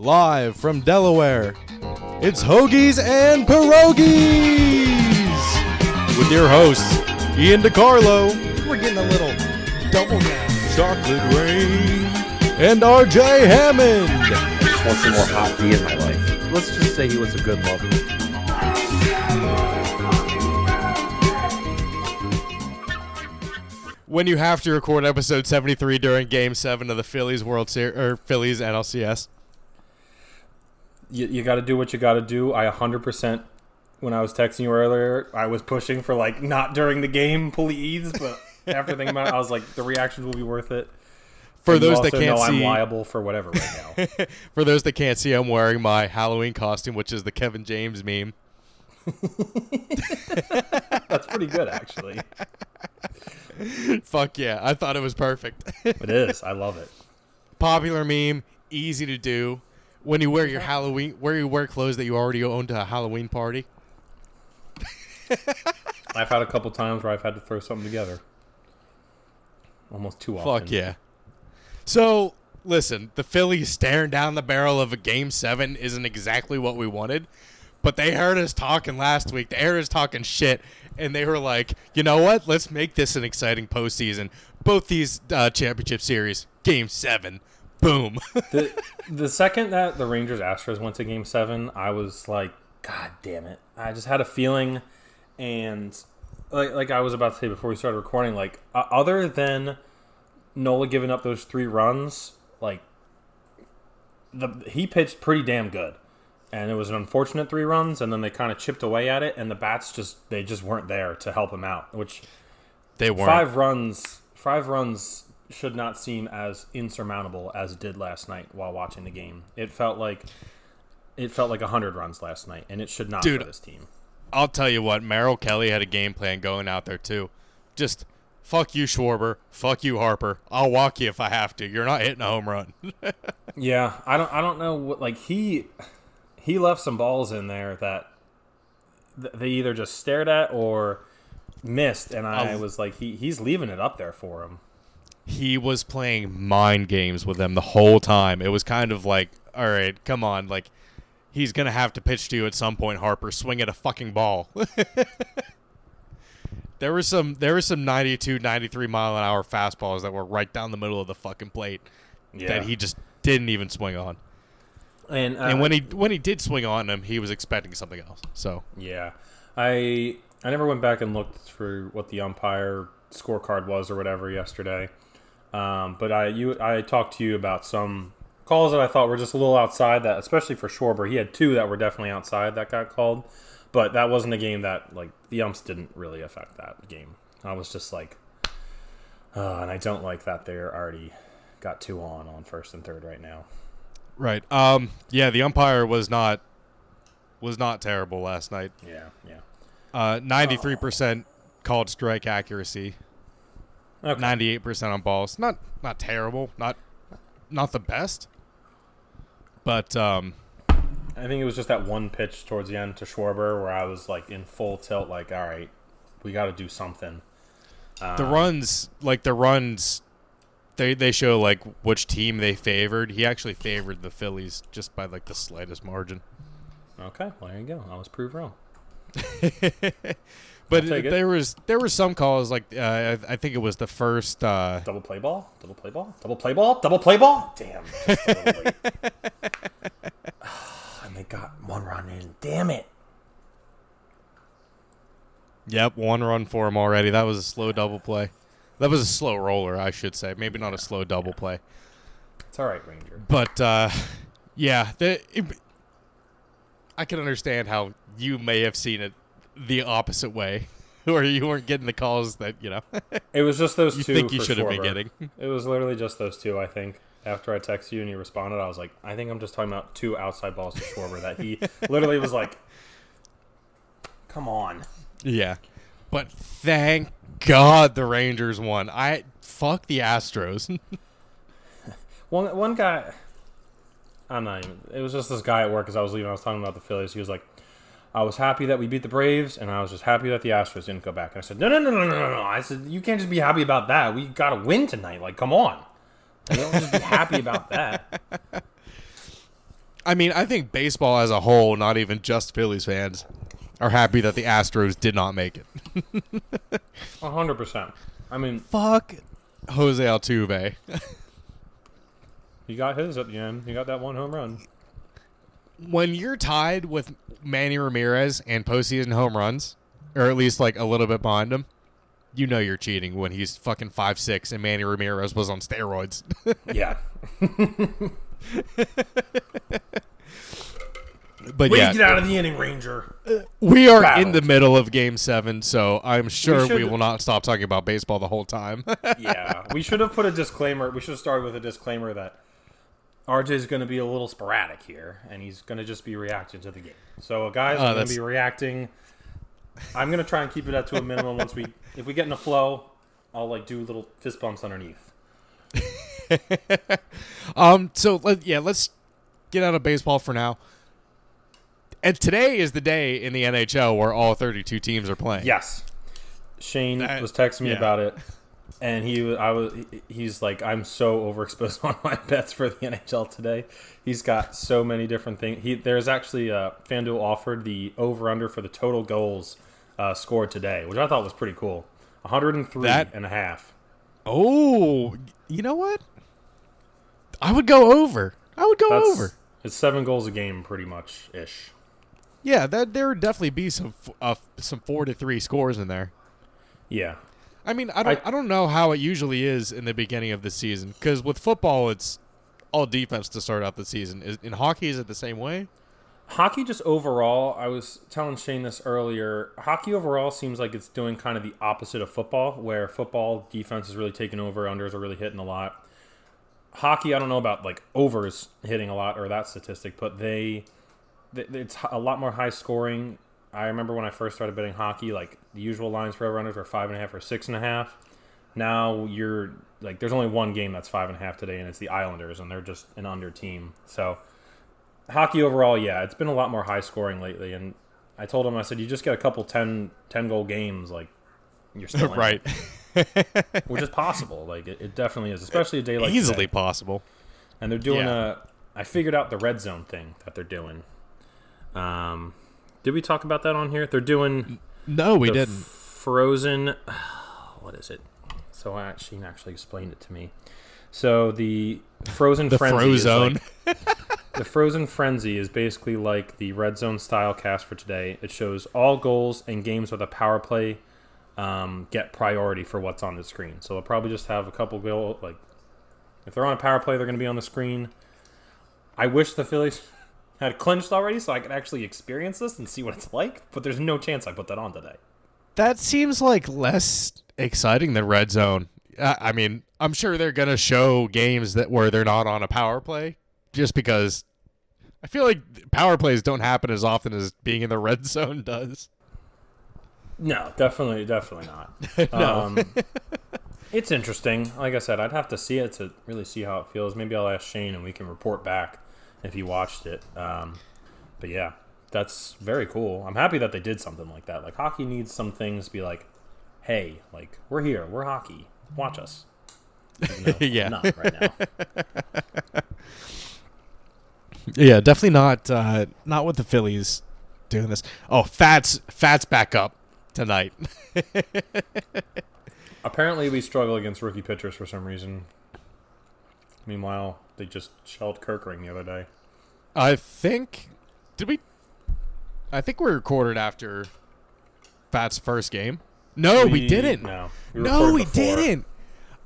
Live from Delaware, it's Hoagies and Pierogis! With your hosts, Ian DiCarlo. We're getting a little double down. Chocolate Rain. And RJ Hammond. I just want some more hot tea in my life. Let's just say he was a good lover. When you have to record episode 73 during Game 7 of the Phillies World Series, or Phillies NLCS. You got to do what you got to do. I 100%, when I was texting you earlier, I was pushing for, like, not during the game, please. But after thinking about it, I was like, the reactions will be worth it. For and those that can't see, I'm liable for whatever right now. For those that can't see, I'm wearing my Halloween costume, which is the Kevin James meme. That's pretty good, actually. Fuck yeah, I thought it was perfect. It is. I love it. Popular meme, easy to do. When you wear your Halloween, where you wear clothes that you already own to a Halloween party. I've had a couple times where I've had to throw something together. Almost too often. Fuck yeah. So, listen, the Phillies staring down the barrel of a Game 7 isn't exactly what we wanted, but they heard us talking last week. They heard us talking shit, and they were like, you know what? Let's make this an exciting postseason. Both these championship series, Game 7, boom. The second that the Rangers-Astros went to Game 7, I was like, God damn it. I just had a feeling, and like I was about to say before we started recording, like, other than Nola giving up those 3 runs, like, he pitched pretty damn good. And it was an unfortunate 3 runs, and then they kind of chipped away at it, and the bats just weren't there to help him out, which They weren't. 5 runs should not seem as insurmountable as it did last night while watching the game. It felt like 100 runs last night, and it should not for this team. I'll tell you what, Merrill Kelly had a game plan going out there too. Just fuck you, Schwarber. Fuck you, Harper. I'll walk you if I have to. You're not hitting a home run. Yeah, I don't know what, like, he left some balls in there that they either just stared at or missed, and I was like, he's leaving it up there for him. He was playing mind games with them the whole time. It was kind of like, all right, come on, like, he's going to have to pitch to you at some point, Harper. Swing at a fucking ball. There were some 92, 93 mile an hour fastballs that were right down the middle of the fucking plate that he just didn't even swing on. And when he did swing on them, he was expecting something else. So yeah, I never went back and looked for what the umpire scorecard was or whatever yesterday. But I talked to you about some calls that I thought were just a little outside, that especially for Schwarber. He had 2 that were definitely outside that got called, but that wasn't a game that, like, the umps didn't really affect that game. I was just like, and I don't like that they're already got 2 on first and third right now. right, yeah, the umpire was not terrible last night. Yeah. 93% called strike accuracy. Okay. 98% on balls. Not terrible. Not the best. But I think it was just that one pitch towards the end to Schwarber where I was, like, in full tilt, like, all right, we got to do something. The runs, they show, like, which team they favored. He actually favored the Phillies just by, like, the slightest margin. Okay, well, there you go. I was proved wrong. But there were some calls, like, I think it was the first double play ball. Damn, just a little late. And they got 1 run in. Damn it. Yep, 1 run for him already. That was a slow double play. That was a slow roller, I should say. Maybe not a slow double play. It's all right, Ranger. But yeah, I can understand how you may have seen it the opposite way, where you weren't getting the calls that, you know. It was just those 2 you think you for should have been Schwarber. getting. It was literally just those 2, I think. After I texted you and you responded, I was like, I think I'm just talking about 2 outside balls to Schwarber that he literally was like, come on. Yeah. But thank God the Rangers won. Fuck the Astros. One guy, I'm not even, it was just this guy at work as I was leaving, I was talking about the Phillies. He was like, I was happy that we beat the Braves, and I was just happy that the Astros didn't go back. And I said, no. I said, you can't just be happy about that. We got to win tonight. Like, come on. Like, don't just be happy about that. I mean, I think baseball as a whole, not even just Phillies fans, are happy that the Astros did not make it. 100%. I mean, Fuck Jose Altuve. he got his at the end. He got that one home run. When you're tied with Manny Ramirez and postseason home runs, or at least like a little bit behind him, you know you're cheating when he's fucking 5'6" and Manny Ramirez was on steroids. Yeah. But Way yeah, to get out of the inning, Ranger. we are Battled. in the middle of Game 7, so I'm sure we should- will not stop talking about baseball the whole time. Yeah. We should have put a disclaimer. We should have started with a disclaimer that RJ's going to be a little sporadic here, and he's going to just be reacting to the game. So, guys, I'm going to be reacting. I'm going to try and keep it to a minimum. If we get in a flow, I'll like do little fist bumps underneath. So let's get out of baseball for now. And today is the day in the NHL where all 32 teams are playing. Yes. Shane was texting me about it, and he's like, I'm so overexposed on my bets for the NHL today. He's got so many different things. There's actually FanDuel offered the over/under for the total goals scored today, which I thought was pretty cool. 103 and a half. Oh, you know what? I would go over. Over. It's 7 goals a game, pretty much ish. Yeah, there would definitely be some 4-3 scores in there. Yeah. I mean, I don't know how it usually is in the beginning of the season, because with football, it's all defense to start out the season. In hockey, is it the same way? Hockey just overall, I was telling Shane this earlier, hockey overall seems like it's doing kind of the opposite of football, where football defense is really taking over, unders are really hitting a lot. Hockey, I don't know about like overs hitting a lot or that statistic, but it's a lot more high scoring. I remember when I first started betting hockey, like the usual lines for over-unders were 5.5 or 6.5. Now you're like, there's only one game that's 5.5 today, and it's the Islanders, and they're just an under team. So hockey overall, yeah, it's been a lot more high scoring lately. And I told him, I said, you just get a couple 10 goal games, like you're still in right. Which is possible. Like it definitely is, especially a day like easily today. Possible. And they're doing I figured out the red zone thing that they're doing. Did we talk about that on here? They're doing No, we didn't. Frozen. What is it? So Shane actually explained it to me. So the Frozen Frenzy. Frozone. The Frozen Frenzy is basically like the red zone style cast for today. It shows all goals and games with a power play get priority for what's on the screen. So they'll probably just have a couple goal, like if they're on a power play, they're going to be on the screen. I wish the Phillies had clinched already so I could actually experience this and see what it's like, but there's no chance I put that on today. That seems like less exciting than red zone. I mean, I'm sure they're going to show games where they're not on a power play, just because I feel like power plays don't happen as often as being in the red zone does. No, definitely not. No. It's interesting. Like I said, I'd have to see it to really see how it feels. Maybe I'll ask Shane and we can report back if he watched it. But yeah, that's very cool. I'm happy that they did something like that. Like hockey needs some things to be like, hey, like we're here, we're hockey, watch us. Yeah, not right now. Yeah, definitely not with the Phillies doing this. Oh, Fats back up tonight. Apparently, we struggle against rookie pitchers for some reason. Meanwhile, they just shelled Kirkring the other day. I think we recorded after Fats' first game. No, we didn't. No, we didn't.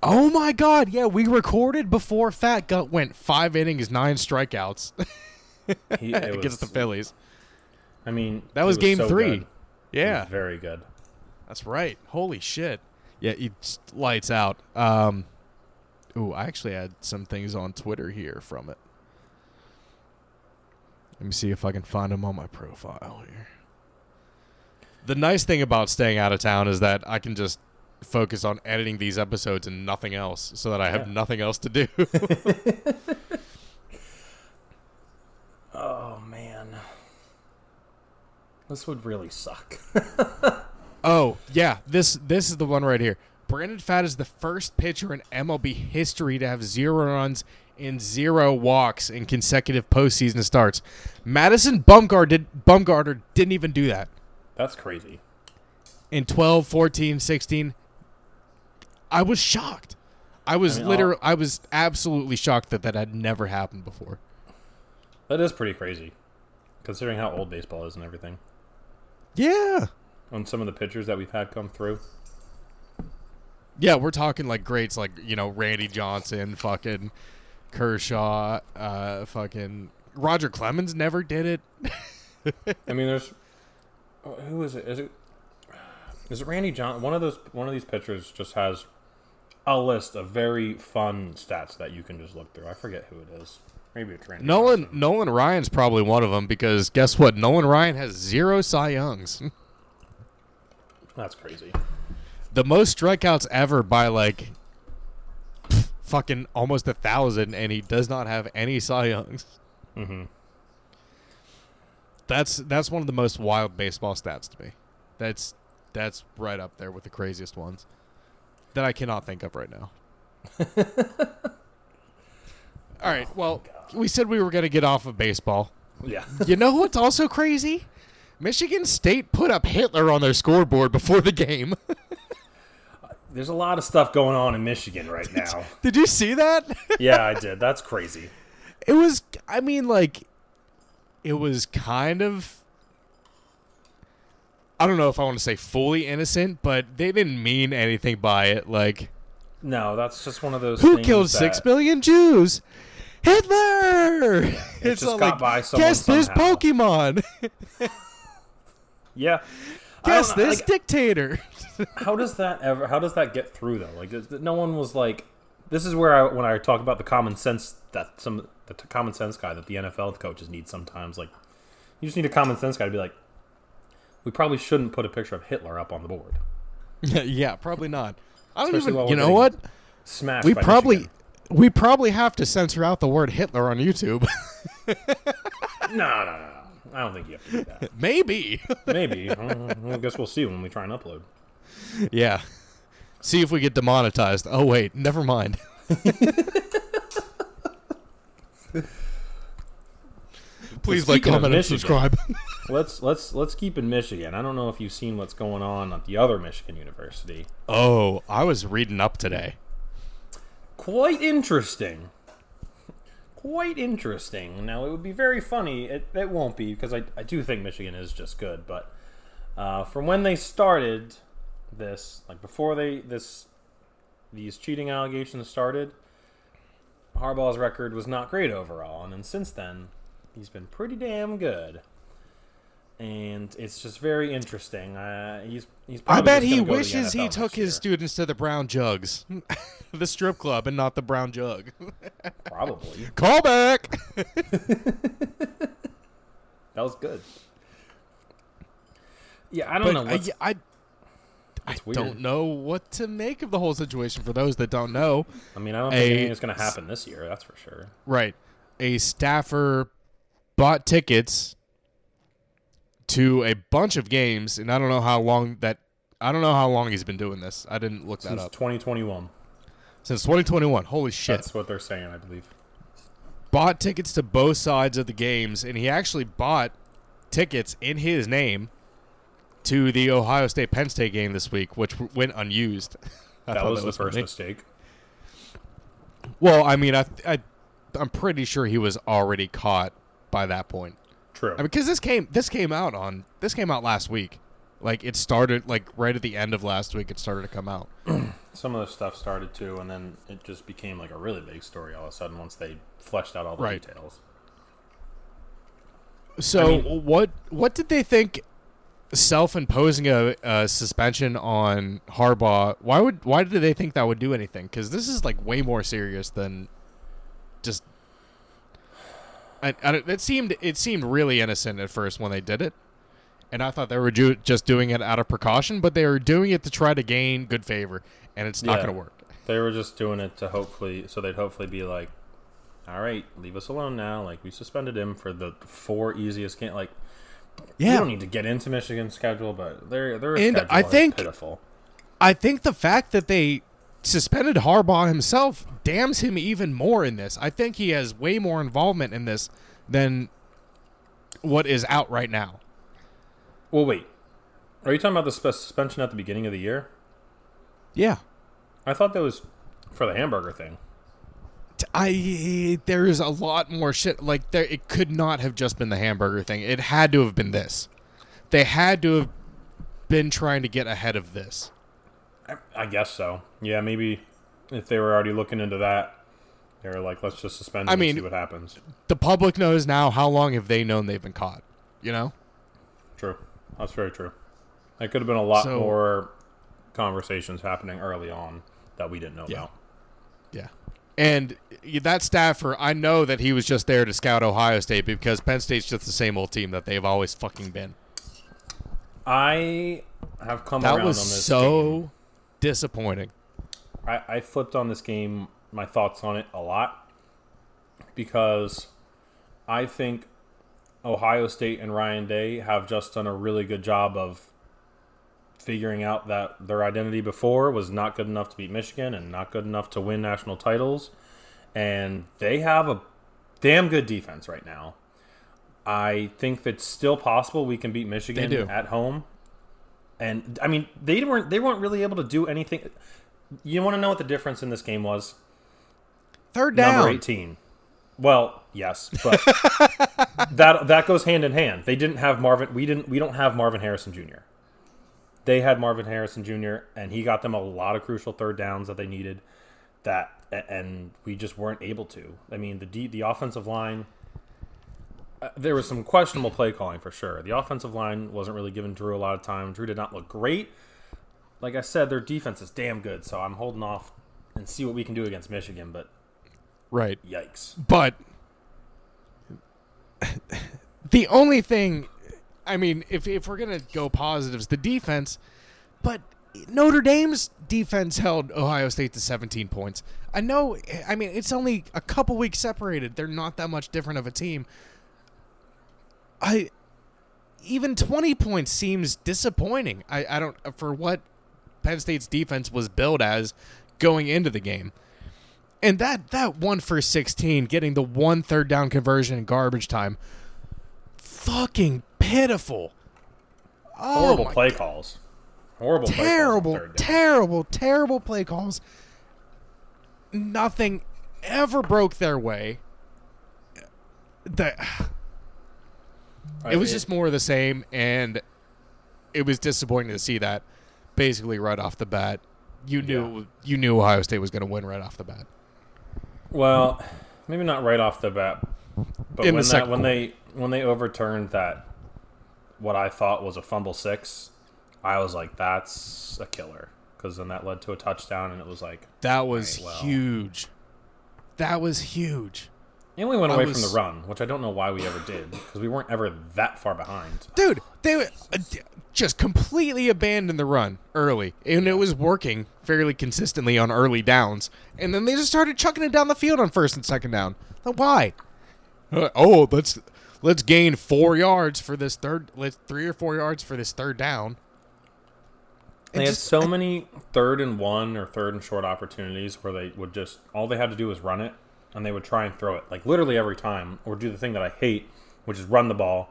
Oh my God! Yeah, we recorded before Fat went 5 innings, 9 strikeouts against the Phillies. I mean, that was game so 3. Good. Yeah, it was very good. That's right. Holy shit! Yeah, it's lights out. Ooh, I actually had some things on Twitter here from it. Let me see if I can find them on my profile here. The nice thing about staying out of town is that I can just focus on editing these episodes and nothing else, so that I have nothing else to do. Oh man, this would really suck. Oh yeah, this is the one right here. Brandon Pfaadt is the first pitcher in MLB history to have 0 runs and 0 walks in consecutive postseason starts. Madison Bumgarner didn't even do that. That's crazy. In 12, 14, 16, I was shocked. I was absolutely shocked that had never happened before. That is pretty crazy, considering how old baseball is and everything. Yeah. On some of the pitchers that we've had come through. Yeah, we're talking like greats like, Randy Johnson, fucking Kershaw, fucking Roger Clemens never did it. I mean, there's who is it? Is it Randy Johnson? One of these pitchers just has a list of very fun stats that you can just look through. I forget who it is. Maybe it's Randy Johnson. Nolan Ryan's probably one of them because guess what? Nolan Ryan has 0 Cy Youngs. That's crazy. The most strikeouts ever by like fucking almost 1,000, and he does not have any Cy Youngs. Mm-hmm. That's one of the most wild baseball stats to me. That's right up there with the craziest ones that I cannot think of right now. All right, well, we said we were going to get off of baseball. Yeah. You know what's also crazy? Michigan State put up Hitler on their scoreboard before the game. There's a lot of stuff going on in Michigan right now. Did you see that? Yeah, I did. That's crazy. It was, it was kind of, I don't know if I want to say fully innocent, but they didn't mean anything by it. Like, no, that's just one of those who things killed 6 million Jews? Hitler! Yeah, It's just all got like, by someone guess this somehow. Pokemon. Yeah. Guess this dictator. How does that get through though? Like, no one was like, this is where when I talk about the common sense the common sense guy that the NFL coaches need sometimes. Like, you just need a common sense guy to be like, we probably shouldn't put a picture of Hitler up on the board. Yeah, probably not. I don't Especially even. while You we're know getting what? Smashed. We by probably Michigan. we probably have to censor out the word Hitler on YouTube. No. I don't think you have to do that. Maybe. Maybe. I guess we'll see when we try and upload. Yeah. See if we get demonetized. Oh wait, never mind. Please like, Speaking of comment, and Michigan, subscribe. Let's keep in Michigan. I don't know if you've seen what's going on at the other Michigan university. Oh, I was reading up today. Quite interesting. Quite interesting. Now, it would be very funny. It won't be, because I do think Michigan is just good. But from when they started this, like before these cheating allegations started, Harbaugh's record was not great overall. And then since then, he's been pretty damn good. And it's just very interesting. He's I probably bet just he gonna go to the wishes he NFL took next his year. students to the Brown Jugs, the strip club, and not the Brown Jug. Probably. Call back. That was good. Yeah, I don't know. I weird. don't know what to make of the whole situation. For those that don't know, I mean, I don't think anything is going to happen this year. That's for sure. right? A staffer bought tickets to a bunch of games, and I don't know how long he's been doing this. I didn't look that Since up. 2021. Since 2021. Holy shit. That's what they're saying, I believe. Bought tickets to both sides of the games, and he actually bought tickets in his name to the Ohio State-Penn State game this week, which went unused. That was the first mistake. Well, I mean, I'm pretty sure he was already caught by that point. True. I mean, because this came out last week. Like, it started like right at the end of last week. It started to come out. Some of the stuff started too, and then it just became like a really big story all of a sudden once they fleshed out all the details. So, what did they think? Self-imposing a suspension on Harbaugh. Why did they think that would do anything? Because this is like way more serious than just. It seemed really innocent at first when they did it, and I thought they were just doing it out of precaution, but they were doing it to try to gain good favor, and it's not going to work. They were just doing it to they'd hopefully be like, all right, leave us alone now. Like, we suspended him for the 4 easiest games. Like, you don't need to get into Michigan's schedule, but their schedule is pitiful. I think the fact that they suspended Harbaugh himself damns him even more in this. I think he has way more involvement in this than what is out right now. Well, wait. Are you talking about the suspension at the beginning of the year? Yeah. I thought that was for the hamburger thing. There's a lot more shit. Like, it could not have just been the hamburger thing. It had to have been this. They had to have been trying to get ahead of this. I guess so. Yeah, maybe if they were already looking into that, they were like, let's just suspend it and see what happens. The public knows now. How long have they known they've been caught? You know? True. That's very true. There could have been a lot more conversations happening early on that we didn't know about. Yeah. And that staffer, I know that he was just there to scout Ohio State because Penn State's just the same old team that they've always fucking been. I have come around on this game. That was so disappointing. I flipped on this game, my thoughts on it a lot, because I think Ohio State and Ryan Day have just done a really good job of figuring out that their identity before was not good enough to beat Michigan and not good enough to win national titles. And they have a damn good defense right now. I think it's still possible we can beat Michigan at home. And I mean, they weren't really able to do anything. You want to know what the difference in this game was? Third down. Number 18. Well, yes, but that goes hand in hand. They didn't have Marvin. We don't have Marvin Harrison Jr. They had Marvin Harrison Jr. and he got them a lot of crucial third downs that they needed. And we just weren't able to. I mean, the offensive line. There was some questionable play calling for sure. The offensive line wasn't really giving Drew a lot of time. Drew did not look great. Like I said, their defense is damn good, so I'm holding off and see what we can do against Michigan. But right, yikes! But the only thing, I mean, if we're gonna go positives, the defense. But Notre Dame's defense held Ohio State to 17 points. I know. I mean, it's only a couple weeks separated. They're not that much different of a team. Even 20 points seems disappointing. I don't, for what Penn State's defense was billed as going into the game. And that 1 for 16, getting the 1 third down conversion in garbage time, fucking pitiful. Horrible play calls. Horrible play calls. Terrible play calls. Nothing ever broke their way. It was just more of the same, and it was disappointing to see that basically right off the bat. You knew Ohio State was going to win right off the bat. Well, maybe not right off the bat, but when they overturned that, what I thought was a fumble 6, I was like, that's a killer, because then that led to a touchdown, and it was like that was huge. That was huge. And we went away from the run, which I don't know why we ever did, because we weren't ever that far behind. Dude, they just completely abandoned the run early, and it was working fairly consistently on early downs. And then they just started chucking it down the field on first and second down. Like, why? Let's gain 4 yards for this 3 or 4 yards for this third down. They had so many 3rd and 1 or 3rd and short opportunities where they would just, all they had to do was run it. And they would try and throw it, like literally every time, or do the thing that I hate, which is run the ball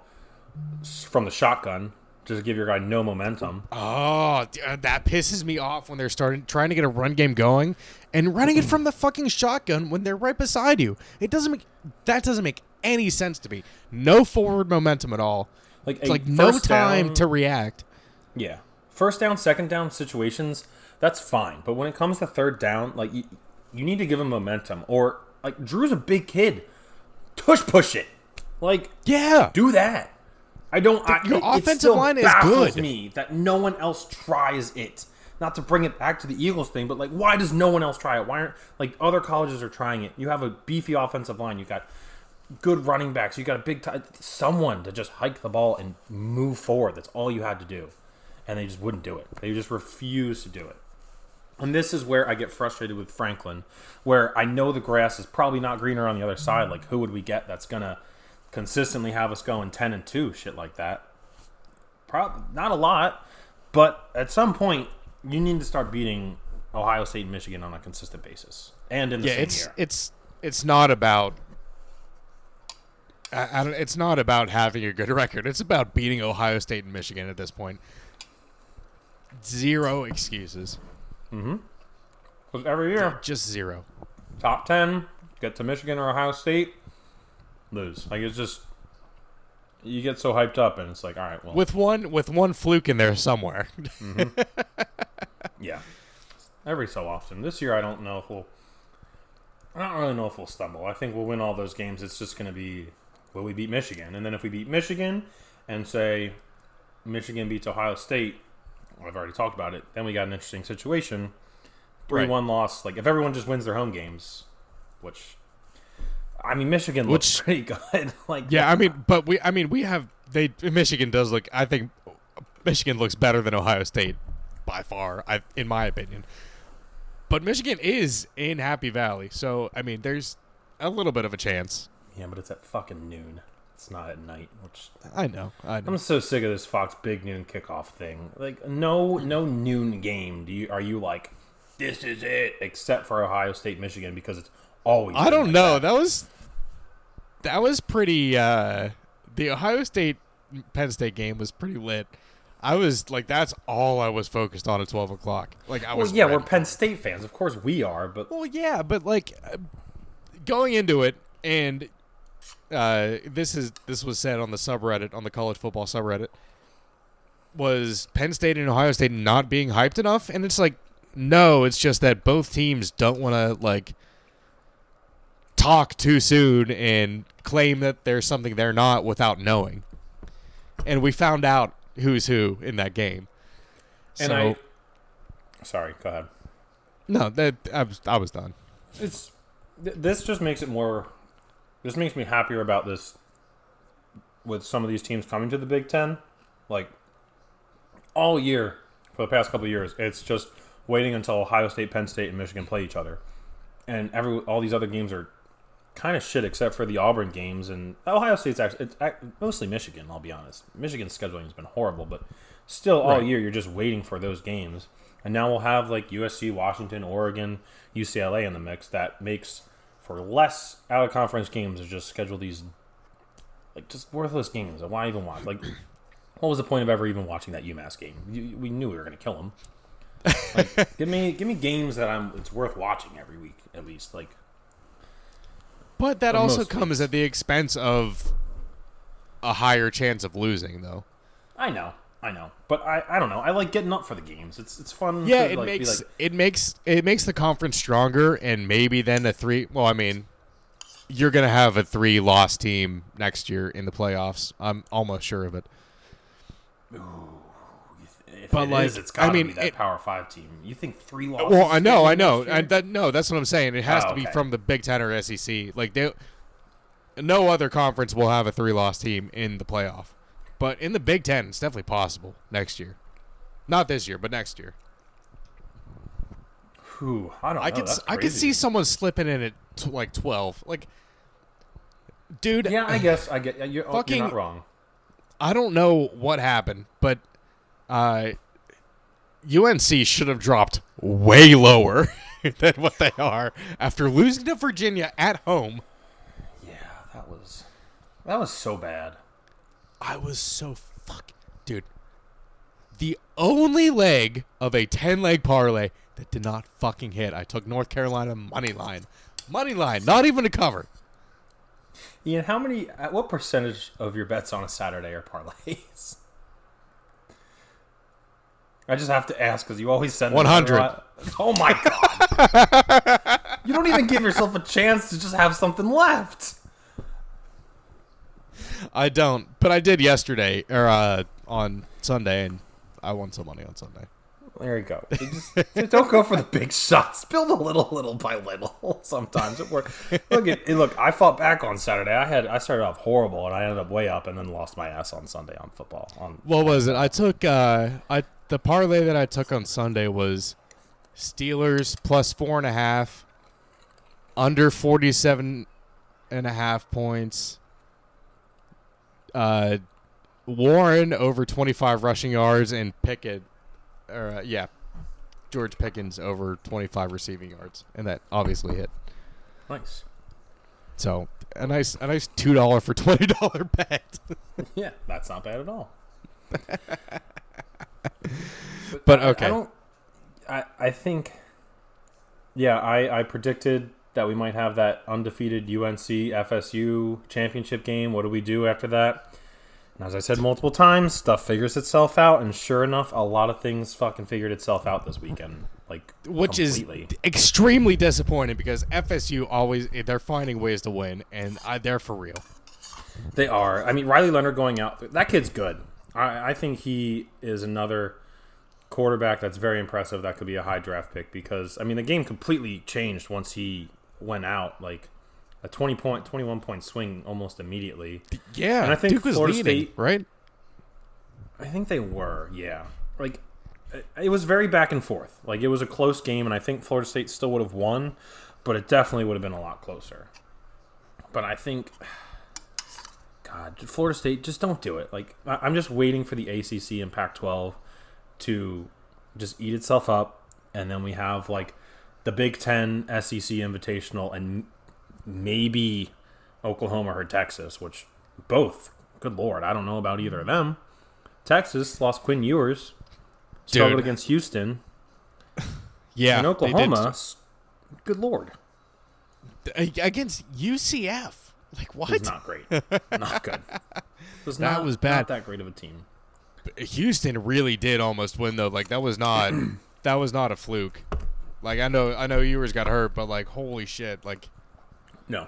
from the shotgun, just to give your guy no momentum. Oh, that pisses me off when they're trying to get a run game going and running it from the fucking shotgun when they're right beside you. That doesn't make any sense to me. No forward momentum at all. Like no time to react. Yeah, first down, second down situations, that's fine. But when it comes to third down, like you need to give him momentum, or. Like, Drew's a big kid. Push it. Like, yeah, do that. Your offensive line is good. Me that no one else tries it. Not to bring it back to the Eagles thing, but like, why does no one else try it? Why aren't other colleges are trying it? You have a beefy offensive line. You got good running backs. You got a big someone to just hike the ball and move forward. That's all you had to do, and they just wouldn't do it. They just refused to do it. And this is where I get frustrated with Franklin, where I know the grass is probably not greener on the other side. Like, who would we get that's going to consistently have us going 10-2, shit like that? Probably not a lot, but at some point, you need to start beating Ohio State and Michigan on a consistent basis, and in the same year. It's not about. It's not about having a good record. It's about beating Ohio State and Michigan at this point. Zero excuses. Mm-hmm. Because every year, just zero. Top 10, get to Michigan or Ohio State, lose. Like, it's just, you get so hyped up, and it's like, all right, well. With one fluke in there somewhere. Mm-hmm. Yeah. Every so often. This year, I don't really know if we'll stumble. I think we'll win all those games. It's just going to be, will we beat Michigan? And then if we beat Michigan and say Michigan beats Ohio State, I've already talked about it, then we got an interesting situation. 3-1 loss. Like, if everyone just wins their home games, which, I mean, Michigan looks pretty good. Like, yeah, Michigan does look, I think Michigan looks better than Ohio State by far, in my opinion. But Michigan is in Happy Valley, so, I mean, there's a little bit of a chance. Yeah, but it's at fucking noon. It's not at night, which... I know. I'm so sick of this Fox Big Noon kickoff thing. Like, no noon game are you like, this is it, except for Ohio State, Michigan, because it's always... I don't know. That was pretty... the Ohio State Penn State game was pretty lit. I was like, that's all I was focused on at 12 o'clock. Like, we're Penn State fans. Of course we are, but... Well, yeah, but like, going into it, and this was said on the subreddit, on the college football subreddit, was Penn State and Ohio State not being hyped enough? And it's like, no, it's just that both teams don't want to, like, talk too soon and claim that there's something they're not without knowing. And we found out who's who in that game. And sorry, go ahead. No, I was done. This just makes it more... This makes me happier about this with some of these teams coming to the Big Ten. Like, all year, for the past couple of years, it's just waiting until Ohio State, Penn State, and Michigan play each other. And all these other games are kind of shit except for the Auburn games. And Ohio State's it's mostly Michigan, I'll be honest. Michigan's scheduling has been horrible, but still all year you're just waiting for those games. And now we'll have like USC, Washington, Oregon, UCLA in the mix. That makes for less out-of-conference games to just schedule these like just worthless games. Why even watch? Like, what was the point of ever even watching that UMass game? We knew we were going to kill them. Like, give me games that it's worth watching every week at least. Like, but that also comes at the expense of a higher chance of losing, though. I know, but I don't know. I like getting up for the games. It's fun. Yeah, to, it makes the conference stronger, and maybe then a 3. Well, I mean, you're gonna have a 3-loss team next year in the playoffs. I'm almost sure of it. Ooh, it's gotta be that Power 5 team. You think 3 losses? Well, I know. That's what I'm saying. It has to be from the Big Ten or SEC. Like, no other conference will have a 3-loss team in the playoff. But in the Big Ten, it's definitely possible next year. Not this year, but next year. Whew, I don't know. I could see someone slipping in at like 12. Like, dude. Yeah, I guess I get. You're not wrong. I don't know what happened, but UNC should have dropped way lower than what they are after losing to Virginia at home. Yeah, that was so bad. I was so dude. The only leg of a 10-leg parlay that did not fucking hit. I took North Carolina money line, not even a cover. Ian, what percentage of your bets on a Saturday are parlays? I just have to ask because you always send 100. Oh my god! You don't even give yourself a chance to just have something left. I don't, but I did yesterday or on Sunday, and I won some money on Sunday. There you go. Just don't go for the big shots. Build a little by little. Sometimes it works. Look. I fought back on Saturday. I started off horrible, and I ended up way up, and then lost my ass on Sunday on football. What was it? I took the parlay that I took on Sunday was Steelers plus 4.5, under 47.5 points. Warren over 25 rushing yards, and Pickett, George Pickens over 25 receiving yards, and that obviously hit. Nice. So a nice $2 for $20 bet. Yeah, that's not bad at all. But okay. I think. Yeah, I predicted that we might have that undefeated UNC FSU championship game. What do we do after that? And as I said multiple times, stuff figures itself out, and sure enough, a lot of things fucking figured itself out this weekend. Which completely. Is extremely disappointing because FSU they're finding ways to win, and they're for real. They are. I mean, Riley Leonard going out, that kid's good. I think he is another quarterback that's very impressive. That could be a high draft pick because, I mean, the game completely changed once he went out. Like a 21 point swing almost immediately. Yeah, and I think Duke was Florida leading, State, right? I think they were, yeah. Like, it was very back and forth. Like, it was a close game, and I think Florida State still would have won, but it definitely would have been a lot closer. But I think, God, Florida State, just don't do it. Like, I'm just waiting for the ACC and Pac-12 to just eat itself up, and then we have, like, the Big Ten SEC Invitational and maybe Oklahoma or Texas, which both, good Lord, I don't know about either of them. Texas lost Quinn Ewers, struggled against Houston. Yeah, and Oklahoma, good Lord, against UCF. Like, what? It was not great. Not good. Was bad. Not that great of a team. Houston really did almost win though. Like that was not a fluke. Like I know Ewers got hurt, but like holy shit, like no.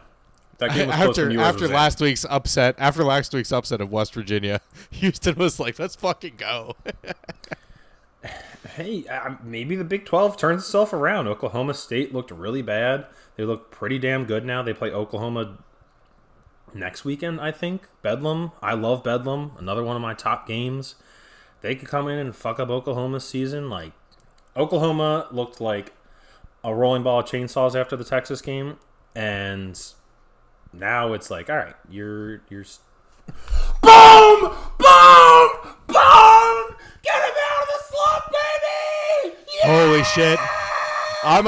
That game was close when Ewers after was last week's upset of West Virginia, Houston was like, let's fucking go. Hey, maybe the Big 12 turns itself around. Oklahoma State looked really bad. They look pretty damn good now. They play Oklahoma next weekend, I think. Bedlam. I love Bedlam. Another one of my top games. They could come in and fuck up Oklahoma's season. Like, Oklahoma looked like a rolling ball of chainsaws after the Texas game, and now it's like, all right, you're boom, boom, boom, get him out of the slump, baby! Yeah! Holy shit! I'm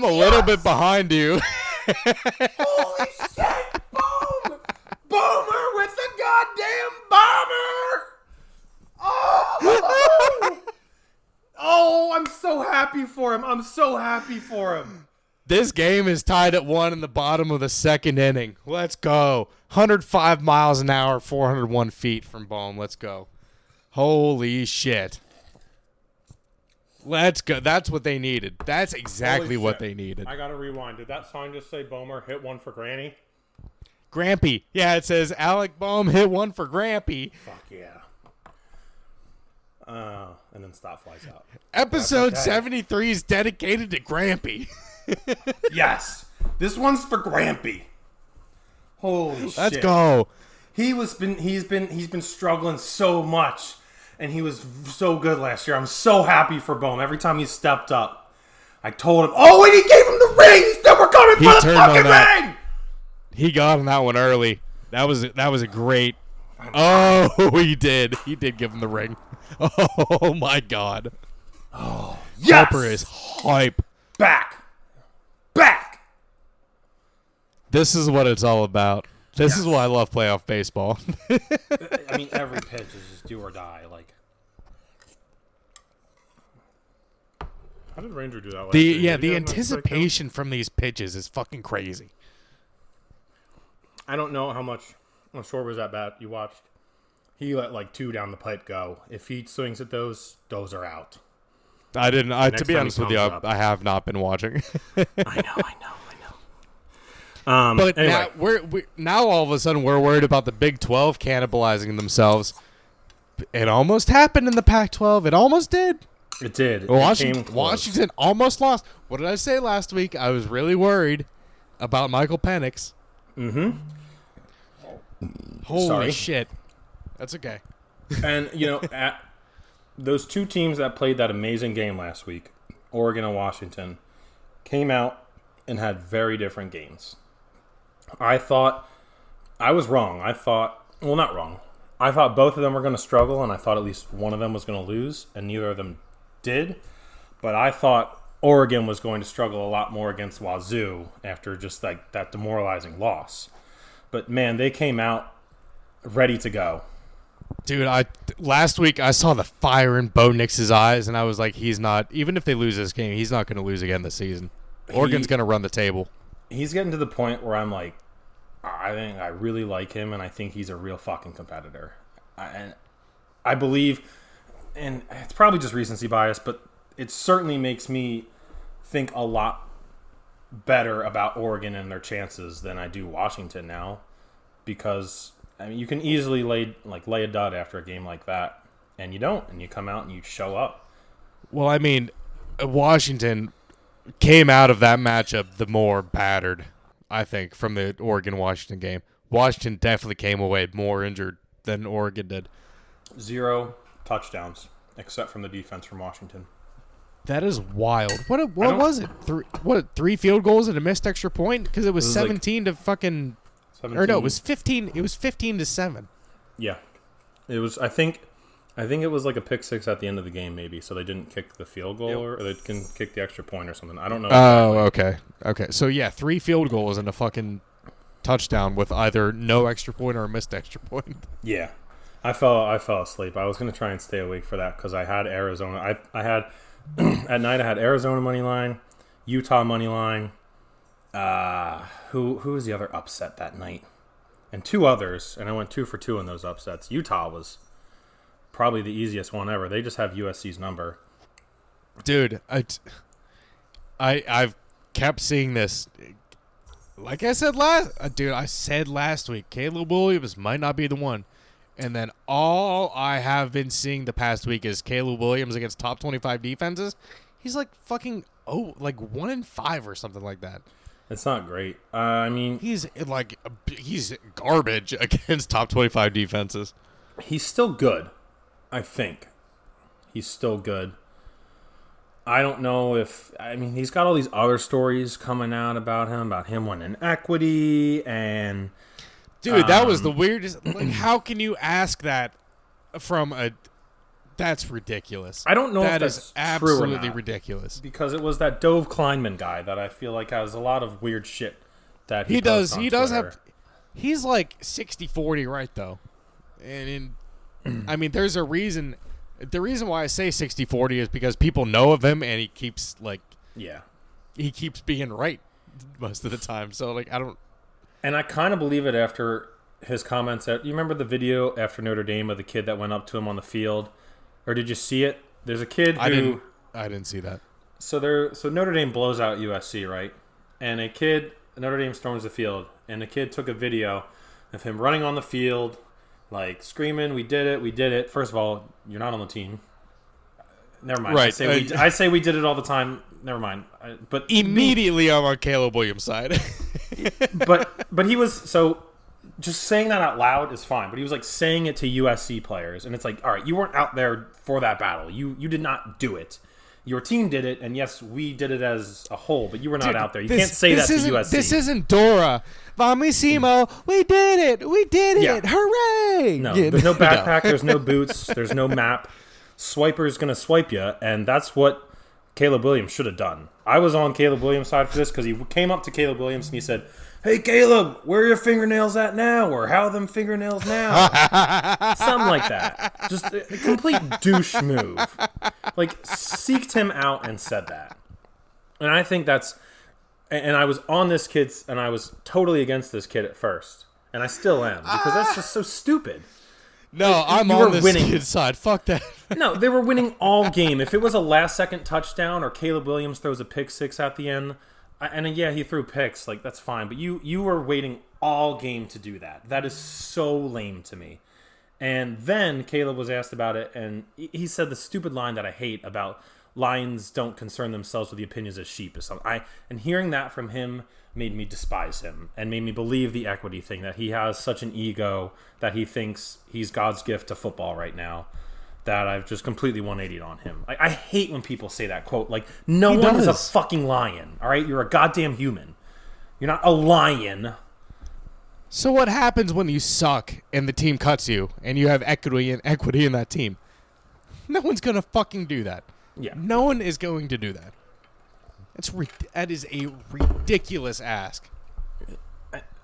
a little bit behind you. Holy shit! Boom! Boomer with the goddamn bomber! Oh! Oh, I'm so happy for him. This game is tied at 1 in the bottom of the second inning. Let's go. 105 miles an hour, 401 feet from Bohm. Let's go. Holy shit. Let's go. That's what they needed. That's exactly what they needed. I gotta rewind. Did that sign just say Bomer hit one for Granny? Grampy. Yeah, it says Alec Bohm hit one for Grampy. Fuck yeah. And then stop flies out. Episode 73 is dedicated to Grampy. Yes. This one's for Grampy. Holy shit. Let's go. He's been struggling so much, and he was so good last year. I'm so happy for Bohm. Every time he stepped up, I told him, "Oh, and he gave him the ring. He said, we're coming for the fucking ring." He got on that one early. That was a great. Oh, he did. He did give him the ring. Oh my God. Oh yes. Harper is hype. Back. This is what it's all about. This is why I love playoff baseball. I mean, every pitch is just do or die. Like, how did Ranger do that last year? The anticipation from these pitches is fucking crazy. I don't know how short was that bat you watched. He let like 2 down the pipe go. If he swings at those are out. I didn't. To be honest with you, I have not been watching. I know. But anyway. now all of a sudden we're worried about the Big 12 cannibalizing themselves. It almost happened in the Pac-12. It almost did. It did. Washington almost lost. What did I say last week? I was really worried about Michael Penix. Mm-hmm. Holy shit. That's okay. And, at those 2 teams that played that amazing game last week, Oregon and Washington, came out and had very different games. I thought I was wrong. Not wrong. I thought both of them were going to struggle, and I thought at least one of them was going to lose, and neither of them did. But I thought Oregon was going to struggle a lot more against Wazoo after just like that demoralizing loss. But man, they came out ready to go. Dude, last week I saw the fire in Bo Nix's eyes, and I was like, he's not. Even if they lose this game, he's not going to lose again this season. Oregon's going to run the table. He's getting to the point where I'm like, I think I really like him, and I think he's a real fucking competitor. And I believe, and it's probably just recency bias, but it certainly makes me think a lot better about Oregon and their chances than I do Washington now, because I mean you can easily lay a dud after a game like that, and you don't, and you come out and you show up. Well, I mean, Washington came out of that matchup the more battered, I think, from the Oregon-Washington game. Washington definitely came away more injured than Oregon did. 0 touchdowns, except from the defense from Washington. That is wild. What was it? Three field goals and a missed extra point? Because it was 17 to fucking... 17. Or no, it was 15. It was 15 to 7. Yeah. It was, I think it was like a pick six at the end of the game, maybe, so they didn't kick the field goal, or they can kick the extra point or something. I don't know. Oh, okay. So, yeah, 3 field goals and a fucking touchdown with either no extra point or a missed extra point. Yeah. I fell asleep. I was going to try and stay awake for that because I had Arizona. I had... At night, I had Arizona money line, Utah money line. Who was the other upset that night? And 2 others, and I went 2 for 2 in those upsets. Utah was probably the easiest one ever. They just have USC's number. Dude, I've kept seeing this. Like I said last week, Caleb Williams might not be the one. And then all I have been seeing the past week is Caleb Williams against top 25 defenses. He's like fucking 1-5 or something like that. It's not great. I mean, he's garbage against top 25 defenses. He's still good, I think. He's still good. I don't know if... I mean, he's got all these other stories coming out about him winning equity and... Dude, that was the weirdest. Like, how can you ask that from a... That's ridiculous. I don't know if that's is true absolutely or not, ridiculous. Because it was that Dove Kleinman guy that I feel like has a lot of weird shit that he does. On he does Twitter. have... He's like 60-40 right, though. And I mean, there's a reason... The reason why I say 60-40 is because people know of him, and he keeps, like... Yeah. He keeps being right most of the time. So, like, I don't... And I kind of believe it after his comments. You remember the video after Notre Dame of the kid that went up to him on the field? Or did you see it? There's a kid who... I didn't see that. So Notre Dame blows out USC, right? And Notre Dame storms the field. And the kid took a video of him running on the field, like screaming, "We did it." First of all, you're not on the team. Never mind. Right. I say we did it all the time. Never mind. But immediately I'm on Caleb Williams' side. but he was so just saying that out loud is fine. But he was like saying it to USC players, and it's like, all right, you weren't out there for that battle. You did not do it. Your team did it, and yes, we did it as a whole, but you were not out there. You can't say that to USC. This isn't Dora. Vamisimo, we did it. We did it. Hooray. No, there's no backpack. There's no boots. There's no map. Swiper's going to swipe you, and that's what Caleb Williams should have done. I was on Caleb Williams' side for this because he came up to Caleb Williams and he said, "Hey, Caleb, where are your fingernails at now?" Or "How are them fingernails now?" Something like that. Just a complete douche move. Like, seeked him out and said that. And I think that's... And I was on this kid's... And I was totally against this kid at first. And I still am. Because that's just so stupid. No, like, I'm on this kid's side. Fuck that. No, they were winning all game. If it was a last-second touchdown or Caleb Williams throws a pick six at the end... And yeah, he threw picks. Like, that's fine. But you were waiting all game to do that. That is so lame to me. And then Caleb was asked about it, and he said the stupid line that I hate about lions don't concern themselves with the opinions of sheep. Or something. And hearing that from him made me despise him and made me believe the equity thing, that he has such an ego that he thinks he's God's gift to football right now. That I've just completely 180'd on him. I hate when people say that quote. Like, no one is a fucking lion. All right, you're a goddamn human. You're not a lion. So what happens when you suck and the team cuts you and you have equity in that team? No one's going to fucking do that. Yeah. No one is going to do that. That is a ridiculous ask.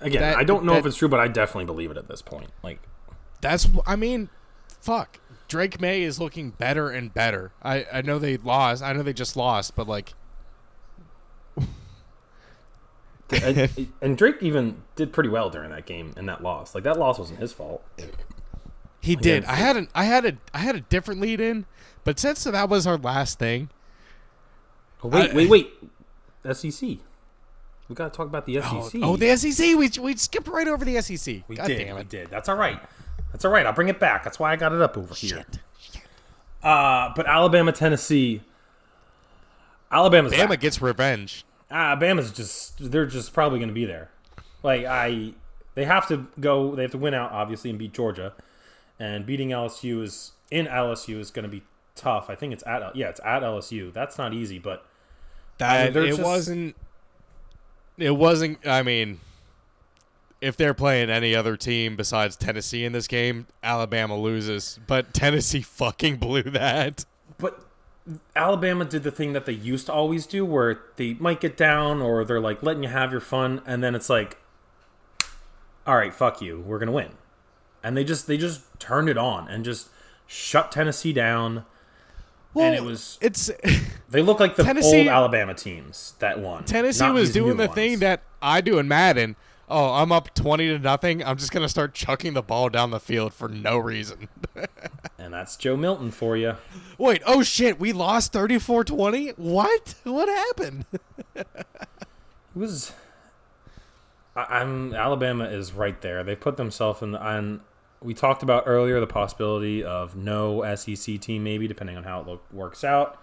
Again, I don't know if it's true, but I definitely believe it at this point. Like, fuck. Drake May is looking better and better. I know they lost. I know they just lost, but like... and Drake even did pretty well during that game and that loss. Like, that loss wasn't his fault. He did. I had a different lead in, but since that was our last thing... Oh, wait. SEC. We got to talk about the SEC. Oh, the SEC. We skipped right over the SEC. We God did. damn it. We did. That's all right. I'll bring it back. That's why I got it up over here. Shit. But Alabama, Tennessee. Bama gets revenge. They're just probably going to be there. Like, they have to win out, obviously, and beat Georgia. And beating LSU is going to be tough. I think it's at LSU. That's not easy, but it wasn't. I mean, if they're playing any other team besides Tennessee in this game, Alabama loses. But Tennessee fucking blew that. But Alabama did the thing that they used to always do, where they might get down or they're like letting you have your fun, and then it's like, all right, fuck you, we're gonna win, and they just turned it on and just shut Tennessee down. Well, and they look like the old Alabama teams that won. Tennessee was doing the thing that I do in Madden. Oh, I'm up 20-0. I'm just gonna start chucking the ball down the field for no reason. And that's Joe Milton for you. Wait, oh shit, we lost 34-20? What? What happened? Alabama is right there. They put themselves in we talked about earlier the possibility of no SEC team, maybe, depending on how it works out.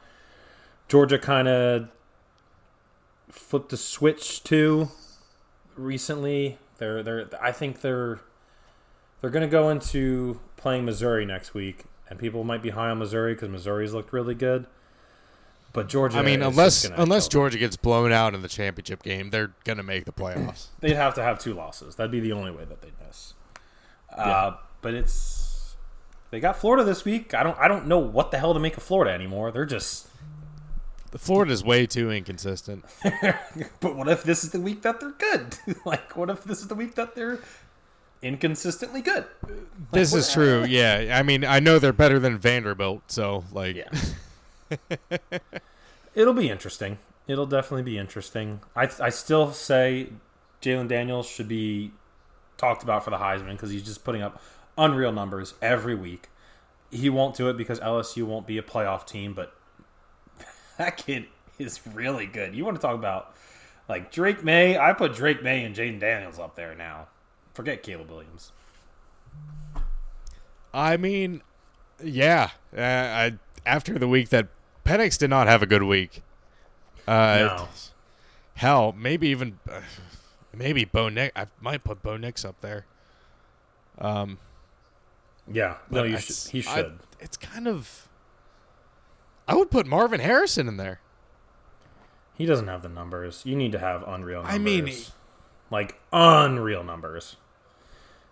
Georgia kind of flipped the switch too recently. I think they're going to go into playing Missouri next week, and people might be high on Missouri because Missouri's looked really good. But Georgia, unless Georgia gets blown out in the championship game, they're going to make the playoffs. They'd have to have 2 losses. That'd be the only way that they'd miss. But they got Florida this week. I don't know what the hell to make of Florida anymore. They're just Florida's way too inconsistent. But what if this is the week that they're good? Like, what if this is the week that they're inconsistently good? This is true. Yeah, I mean, I know they're better than Vanderbilt, so like, yeah. It'll be interesting. It'll definitely be interesting. I still say Jalen Daniels should be talked about for the Heisman because he's just putting up unreal numbers every week. He won't do it because LSU won't be a playoff team, but that kid is really good. You want to talk about like Drake May? I put Drake May and Jaden Daniels up there now. Forget Caleb Williams. I mean, yeah. After the week that Penix did not have a good week. No. Hell, maybe even maybe Bo Nix. I might put Bo Nix up there. Yeah, no, he should. It's kind of. I would put Marvin Harrison in there. He doesn't have the numbers. You need to have unreal numbers. I mean, like unreal numbers.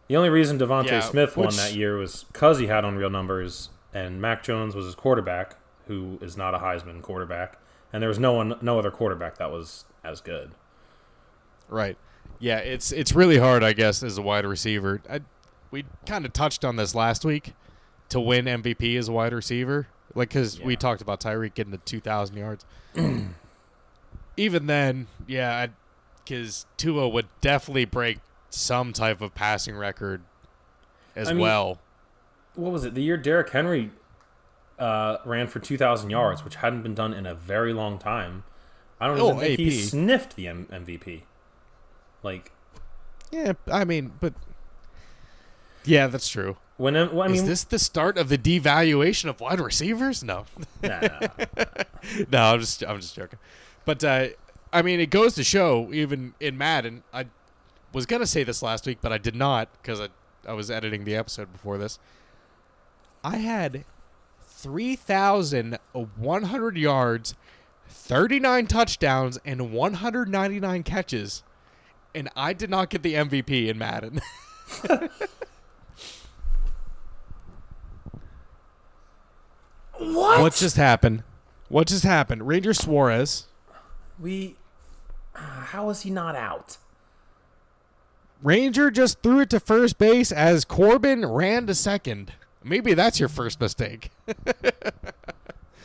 The only reason Devontae Smith won that year was because he had unreal numbers, and Mac Jones was his quarterback, who is not a Heisman quarterback, and there was no other quarterback that was as good. Right. Yeah, it's really hard, I guess, as a wide receiver. We kind of touched on this last week to win MVP as a wide receiver, like because we talked about Tyreek getting to 2,000 yards. Even then, yeah, because Tua would definitely break some type of passing record as well. What was it? The year Derrick Henry ran for 2,000 yards, which hadn't been done in a very long time. I don't even think he sniffed the MVP. Like, yeah, I mean, but yeah, that's true. Is this the start of the devaluation of wide receivers? No, nah. No, I'm just joking. But I mean, it goes to show, even in Madden, I was gonna say this last week, but I did not because I was editing the episode before this. I had 3,100 yards, 39 touchdowns, and 199 catches and I did not get the MVP in Madden. What just happened? What just happened? Ranger Suarez. How is he not out? Ranger just threw it to first base as Corbin ran to second. Maybe that's your first mistake.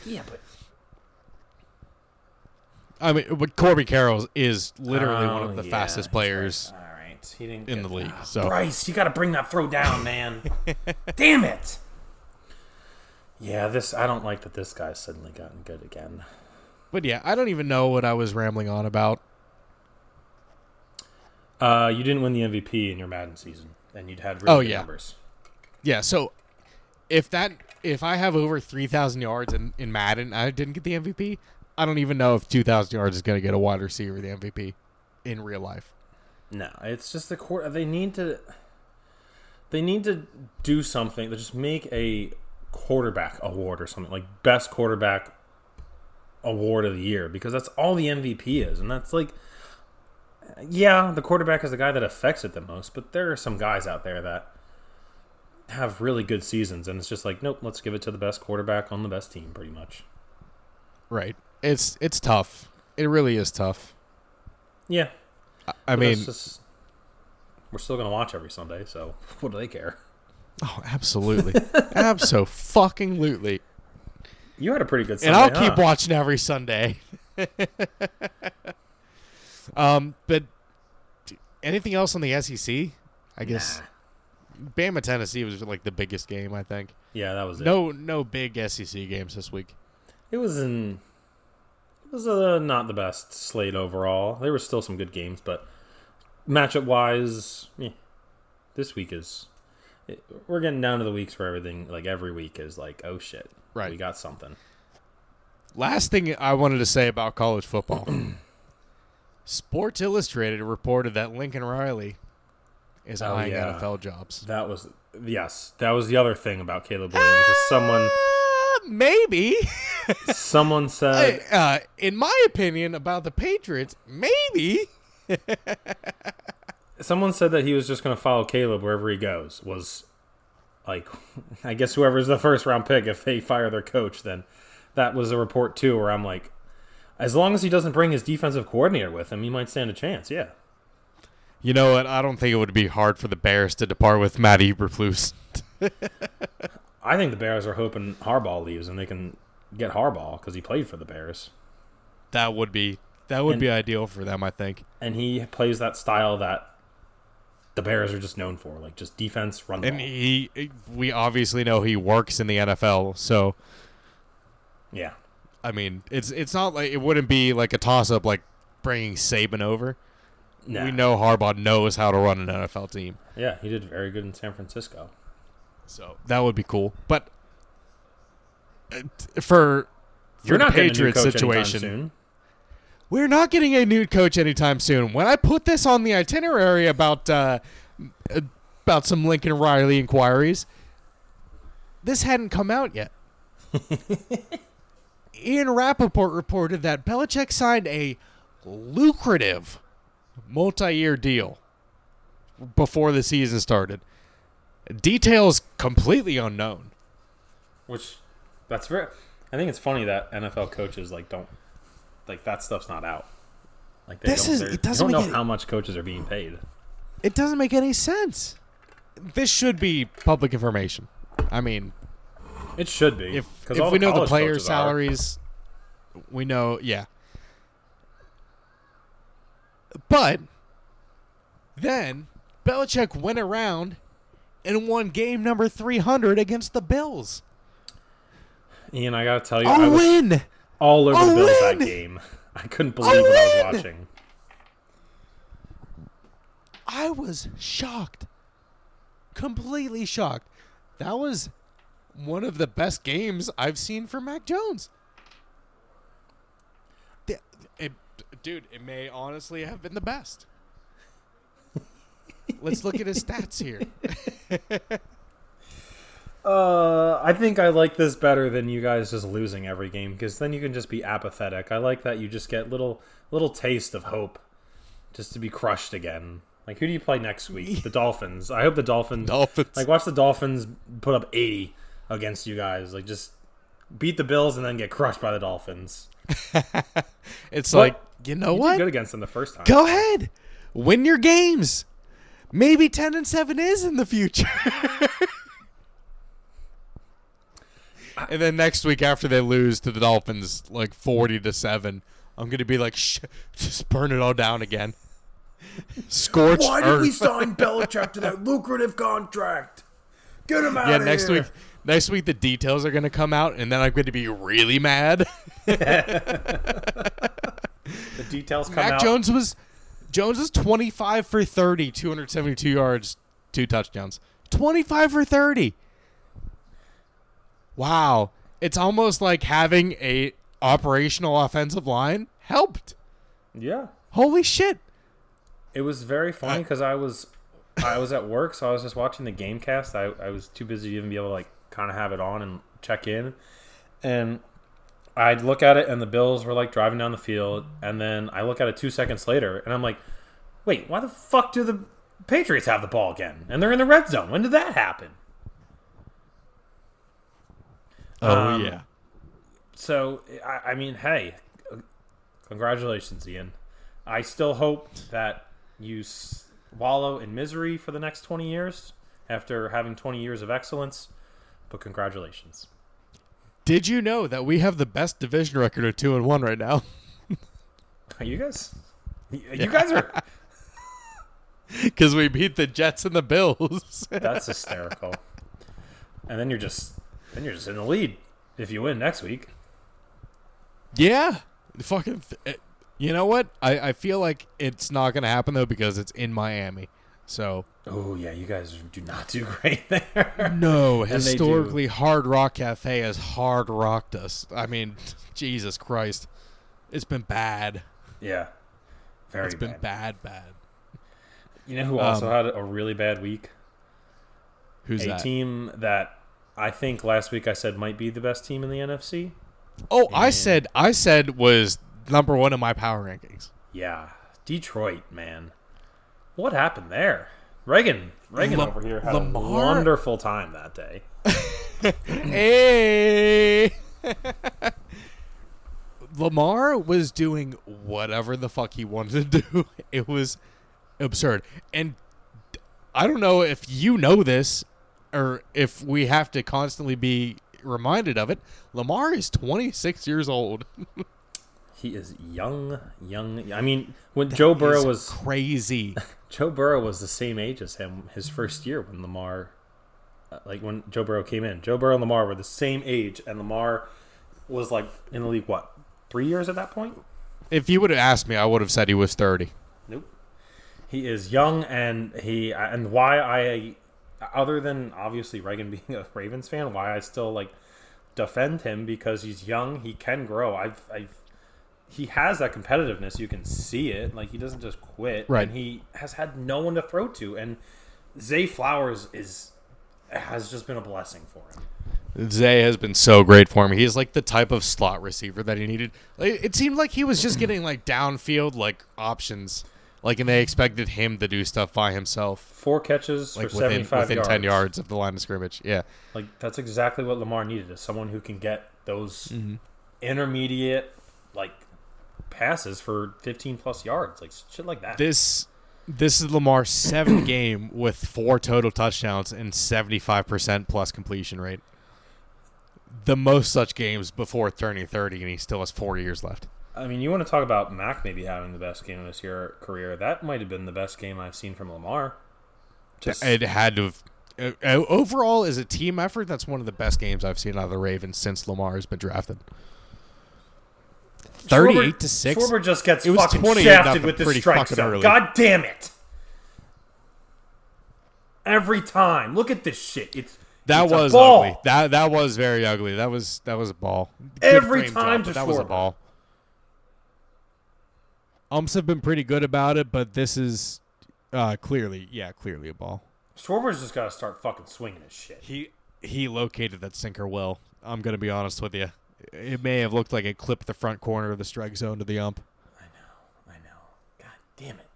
Yeah, but I mean, but Corbin Carroll is literally one of the fastest players All right. He didn't in the league. So Bryce, you got to bring that throw down, man. Damn it. Yeah, I don't like that this guy's suddenly gotten good again. But yeah, I don't even know what I was rambling on about. You didn't win the MVP in your Madden season, and you'd had really good numbers. Yeah, so if I have over 3,000 yards in Madden, I didn't get the MVP. I don't even know if 2,000 yards is going to get a wide receiver the MVP in real life. No, it's just they need to do something to just make a quarterback award or something, like best quarterback award of the year, because that's all the MVP is. And that's like, yeah, the quarterback is the guy that affects it the most, but there are some guys out there that have really good seasons, and it's just like, nope, let's give it to the best quarterback on the best team, pretty much. Right. It's tough. It really is tough. Yeah. I mean, we're still going to watch every Sunday, so what do they care? Oh, absolutely. Abso-fucking-lutely. You had a pretty good Sunday, and I'll keep watching every Sunday. But anything else on the SEC? I guess Bama, Tennessee was like the biggest game, I think. Yeah, that was it. No big SEC games this week. It was not the best slate overall. There were still some good games, but matchup-wise, this week we're getting down to the weeks where everything, like every week, is like, oh shit, right? We got something. Last thing I wanted to say about college football. Sports Illustrated reported that Lincoln Riley is eyeing NFL jobs. That was the other thing about Caleb Williams. Maybe. Someone said, in my opinion, about the Patriots, maybe. Someone said that he was just going to follow Caleb wherever he goes. Was like, I guess whoever's the first round pick, if they fire their coach, then that was a report too, where I'm like, as long as he doesn't bring his defensive coordinator with him, he might stand a chance, yeah. You know what? I don't think it would be hard for the Bears to depart with Matt Eberflus. I think the Bears are hoping Harbaugh leaves and they can get Harbaugh because he played for the Bears. That would be ideal for them, I think. And he plays that style that the Bears are just known for, like just defense, run the ball. And we obviously know he works in the NFL, so yeah. I mean, it's not like it wouldn't be like a toss-up like bringing Saban over. No. We know Harbaugh knows how to run an NFL team. Yeah, he did very good in San Francisco. So that would be cool. But for You're the not Patriots situation, soon. We're not getting a new coach anytime soon. When I put this on the itinerary about some Lincoln Riley inquiries, this hadn't come out yet. Ian Rappaport reported that Belichick signed a lucrative multi-year deal before the season started. Details completely unknown. Which, I think it's funny that NFL coaches don't, that stuff's not out. Like they don't know how much coaches are being paid. It doesn't make any sense. This should be public information. I mean, it should be. If we know the players' salaries, we know, yeah. But then Belichick went around and won game number 300 against the Bills. Ian, I gotta tell you, I was win! All over the Bills that game. I couldn't believe what I was watching. I was shocked. Completely shocked. That was one of the best games I've seen from Mac Jones. It may honestly have been the best. Let's look at his stats here. I think I like this better than you guys just losing every game, because then you can just be apathetic. I like that you just get little taste of hope just to be crushed again. Like, who do you play next week? The Dolphins. I hope the Dolphins. Dolphins. Like, watch the Dolphins put up 80 against you guys. Like, just beat the Bills and then get crushed by the Dolphins. It's But like, you know you what? did good against them the first time. Go ahead. Win your games. Maybe 10-7 is in the future. And then next week after they lose to the Dolphins, like 40-7, I'm going to be like, just burn it all down again. Scorched Why earth. did we sign Belichick to that lucrative contract? Get him out of here. Next week the details are going to come out, and then I'm going to be really mad. The details come out. Mac Jones was 25 for 30, 272 yards, 2 touchdowns. 25 for 30. Wow. It's almost like having a operational offensive line helped. Yeah. Holy shit. It was very funny because I was at work, so I was just watching the game cast. I was too busy to even be able to like kind of have it on and check in. And I'd look at it, and the Bills were like driving down the field, and then I look at it 2 seconds later, and I'm like, wait, why the fuck do the Patriots have the ball again? And they're in the red zone. When did that happen? Yeah. So, I mean, hey, congratulations, Ian. I still hope that you wallow in misery for the next 20 years after having 20 years of excellence, but congratulations. Did you know that we have the best division record of 2-1 right now? You guys? You guys are... Because we beat the Jets and the Bills. That's hysterical. And then you're just in the lead if you win next week. Yeah. Fucking... You know what? I feel like it's not going to happen, though, because it's in Miami. So... Oh, yeah, you guys do not do great there. No, historically, Hard Rock Cafe has hard rocked us. I mean, Jesus Christ. It's been bad. Yeah. Very bad. It's been bad. You know who also had a really bad week? Who's that? A team that I think last week I said might be the best team in the NFC. Oh, I said was number 1 in my power rankings. Yeah. Detroit, man. What happened there? Reagan over here had a wonderful time that day. Hey! Lamar was doing whatever the fuck he wanted to do. It was absurd. And I don't know if you know this or if we have to constantly be reminded of it. Lamar is 26 years old. He is young. I mean, when Joe Burrow was crazy. Joe Burrow was the same age as him his first year when Lamar, when Joe Burrow came in. Joe Burrow and Lamar were the same age, and Lamar was like in the league, 3 years at that point? If you would have asked me, I would have said he was 30. Nope. He is young, and why I, other than obviously Reagan being a Ravens fan, why I still like defend him because he's young, he can grow. He has that competitiveness. You can see it. Like, he doesn't just quit. Right. And he has had no one to throw to. And Zay Flowers has just been a blessing for him. Zay has been so great for him. He's like the type of slot receiver that he needed. It seemed like he was just getting like downfield like options. Like, and they expected him to do stuff by himself. 4 catches like for 75 within yards. 10 yards of the line of scrimmage. Yeah. Like, that's exactly what Lamar needed, is someone who can get those intermediate, like, passes for 15-plus yards. Like, shit like that. This is Lamar's 7th game with 4 total touchdowns and 75% plus completion rate. The most such games before turning 30, and he still has 4 years left. I mean, you want to talk about Mac maybe having the best game of his career. That might have been the best game I've seen from Lamar. It had to have. Overall, as a team effort, that's one of the best games I've seen out of the Ravens since Lamar has been drafted. 38-6. Schwarber just gets It was fucking 20 shafted with this pretty strike fucking zone. early. God damn it! Every time. Look at this shit. It's was a ball. ugly. That was very ugly. That was a ball. Good Every frame time drop, to but that was a Schwarber. ball. Umps have been pretty good about it, but this is clearly a ball. Schwarber's just got to start fucking swinging his shit. He located that sinker well. I'm going to be honest with you. It may have looked like it clipped the front corner of the strike zone to the ump. I know. God damn it.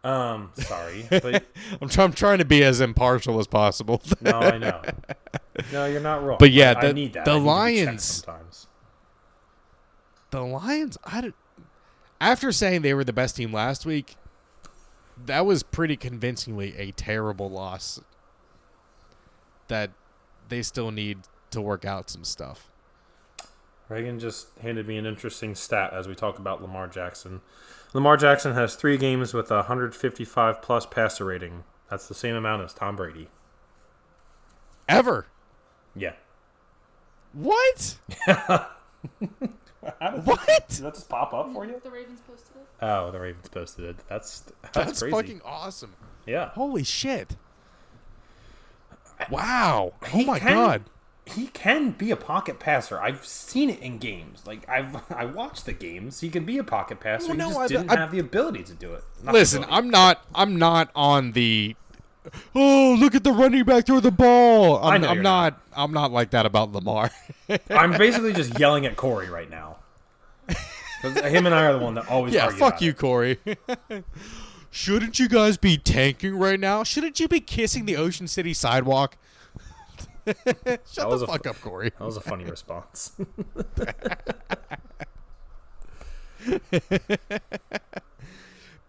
Sorry, but I'm trying to be as impartial as possible. no, I know. No, you're not wrong. But yeah, I need that. the I need to be checked Lions. sometimes. The Lions. After saying they were the best team last week, that was pretty convincingly a terrible loss. That they still need to work out some stuff. Reagan just handed me an interesting stat as we talk about Lamar Jackson. Lamar Jackson has 3 games with a 155-plus passer rating. That's the same amount as Tom Brady. Ever? Yeah. What? What? Did that just pop up for you? The Ravens posted it. Oh, the Ravens posted it. That's crazy. Fucking awesome. Yeah. Holy shit. Wow. Oh He my can- god. He can be a pocket passer. I've seen it in games. Like I watched the games. He can be a pocket passer. Well, no, he just I- didn't I- have the ability to do it. Not the Listen, ability. I'm not on the look at the running back throw the ball. I know I'm you're not I'm not like that about Lamar. I'm basically just yelling at Corey right now. 'Cause him and I are the one that always Yeah, argue fuck about you, it. Corey. Shouldn't you guys be tanking right now? Shouldn't you be kissing the Ocean City sidewalk? Shut was the a fuck up, Corey. That was a funny response.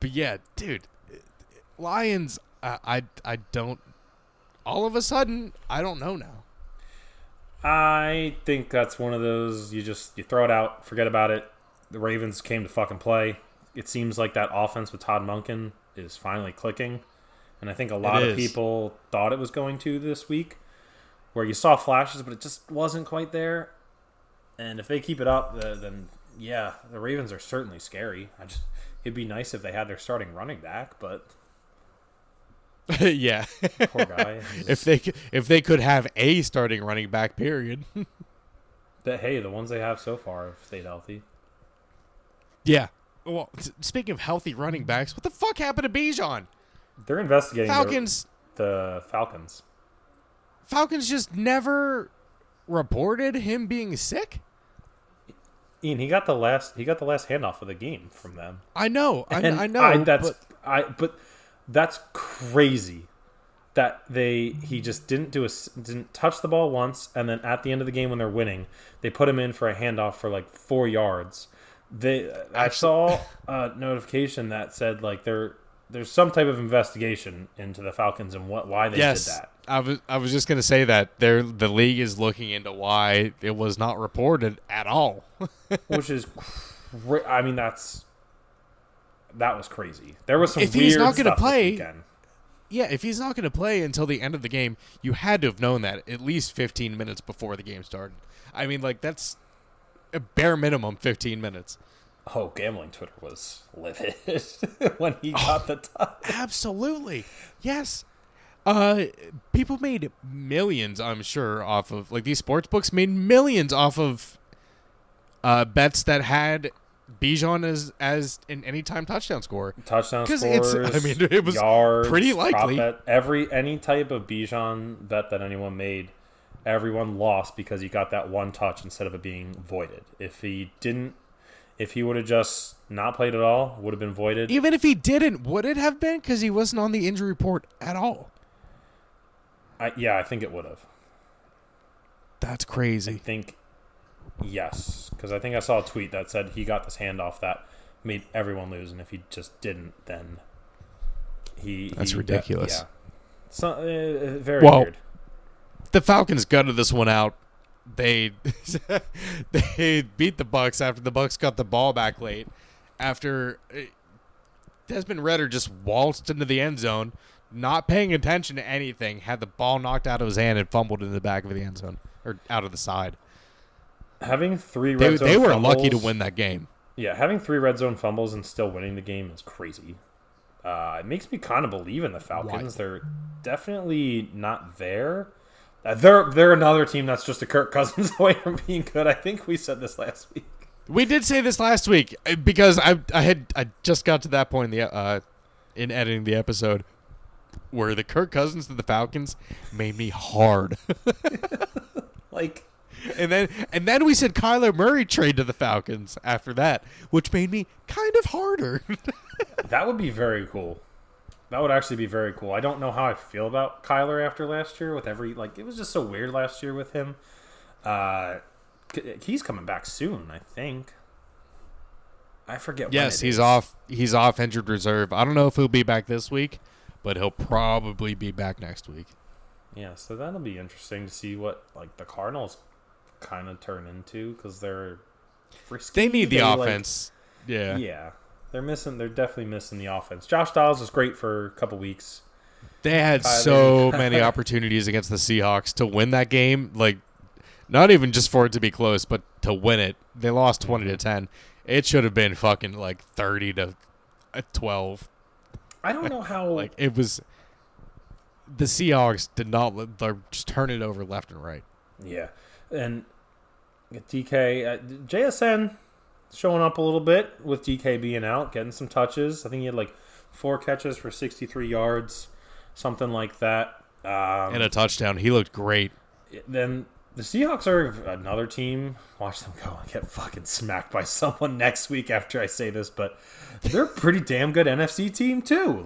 But yeah, dude, Lions. I don't. All of a sudden, I don't know now. I think that's one of those you throw it out, forget about it. The Ravens came to fucking play. It seems like that offense with Todd Monken is finally clicking, and I think a lot It of is. people thought it was going to this week, where you saw flashes, but it just wasn't quite there. And if they keep it up, then yeah, the Ravens are certainly scary. It'd be nice if they had their starting running back, but Yeah. poor guy. if they could have a starting running back, period. Hey, the ones they have so far have stayed healthy. Yeah. Well, speaking of healthy running backs, what the fuck happened to Bijan? They're investigating Falcons. the Falcons. Falcons just never reported him being sick. Ian, he got the last handoff of the game from them. I know. And I know. but that's crazy that he just didn't touch the ball once, and then at the end of the game when they're winning, they put him in for a handoff for like 4 yards. I saw a notification that said like there's some type of investigation into the Falcons and why they did that. I was just gonna say that the league is looking into why it was not reported at all. Which is, I mean, that was crazy. There was some If weird he's not gonna stuff play- this weekend. Yeah, if he's not going to play until the end of the game, you had to have known that at least 15 minutes before the game started. I mean, like, that's a bare minimum 15 minutes. Oh, gambling Twitter was livid when he got the touch. Absolutely. Yes. People made millions, I'm sure, off of, like, these sports books made millions off of bets that had Bijan as an anytime touchdown scorer. Touchdown 'Cause scores, I mean, it was yards, pretty prop likely. bet. Any type of Bijan bet that anyone made, everyone lost because he got that one touch instead of it being voided. If he would have just not played at all, would have been voided. Even if he didn't, would it have been? Because he wasn't on the injury report at all. I think it would have. That's I crazy. think yes, because I think I saw a tweet that said he got this handoff that made everyone lose, and if he just didn't, then That's ridiculous. Yeah, so very Well, weird. The Falcons gutted this one out. They they beat the Bucks after the Bucks got the ball back late. After Desmond Ritter just waltzed into the end zone, not paying attention to anything, had the ball knocked out of his hand and fumbled in the back of the end zone or out of the side. Having 3 red zone They were fumbles, lucky to win that game. Yeah, having 3 red zone fumbles and still winning the game is crazy. It makes me kind of believe in the Falcons. Why? They're definitely not there. They're another team that's just a Kirk Cousins away from being good. I think we said this last week. We did say this last week because I just got to that point in editing the episode where the Kirk Cousins to the Falcons made me hard. Like, And then we said Kyler Murray trade to the Falcons after that, which made me kind of harder. that would be very cool. That would actually be very cool. I don't know how I feel about Kyler after last year with it was just so weird last year with him. He's coming back soon, I think. I forget Yes, when he's off. He's off injured reserve. I don't know if he'll be back this week, but he'll probably be back next week. Yeah, so that'll be interesting to see what the Cardinals kind of turn into because they're frisky. They need the offense. Yeah. They're definitely missing the offense. Josh Dobbs was great for a couple weeks. They had so many opportunities against the Seahawks to win that game. Not even just for it to be close, but to win it. They lost 20-10. It should have been fucking 30-12. I don't know how. It was. The Seahawks did not just turn it over left and right. Yeah, and DK, JSN showing up a little bit with DK being out, getting some touches. I think he had 4 catches for 63 yards, something like that. And a touchdown. He looked great. Then the Seahawks are another team. Watch them go and get fucking smacked by someone next week after I say this, but they're a pretty damn good NFC team too.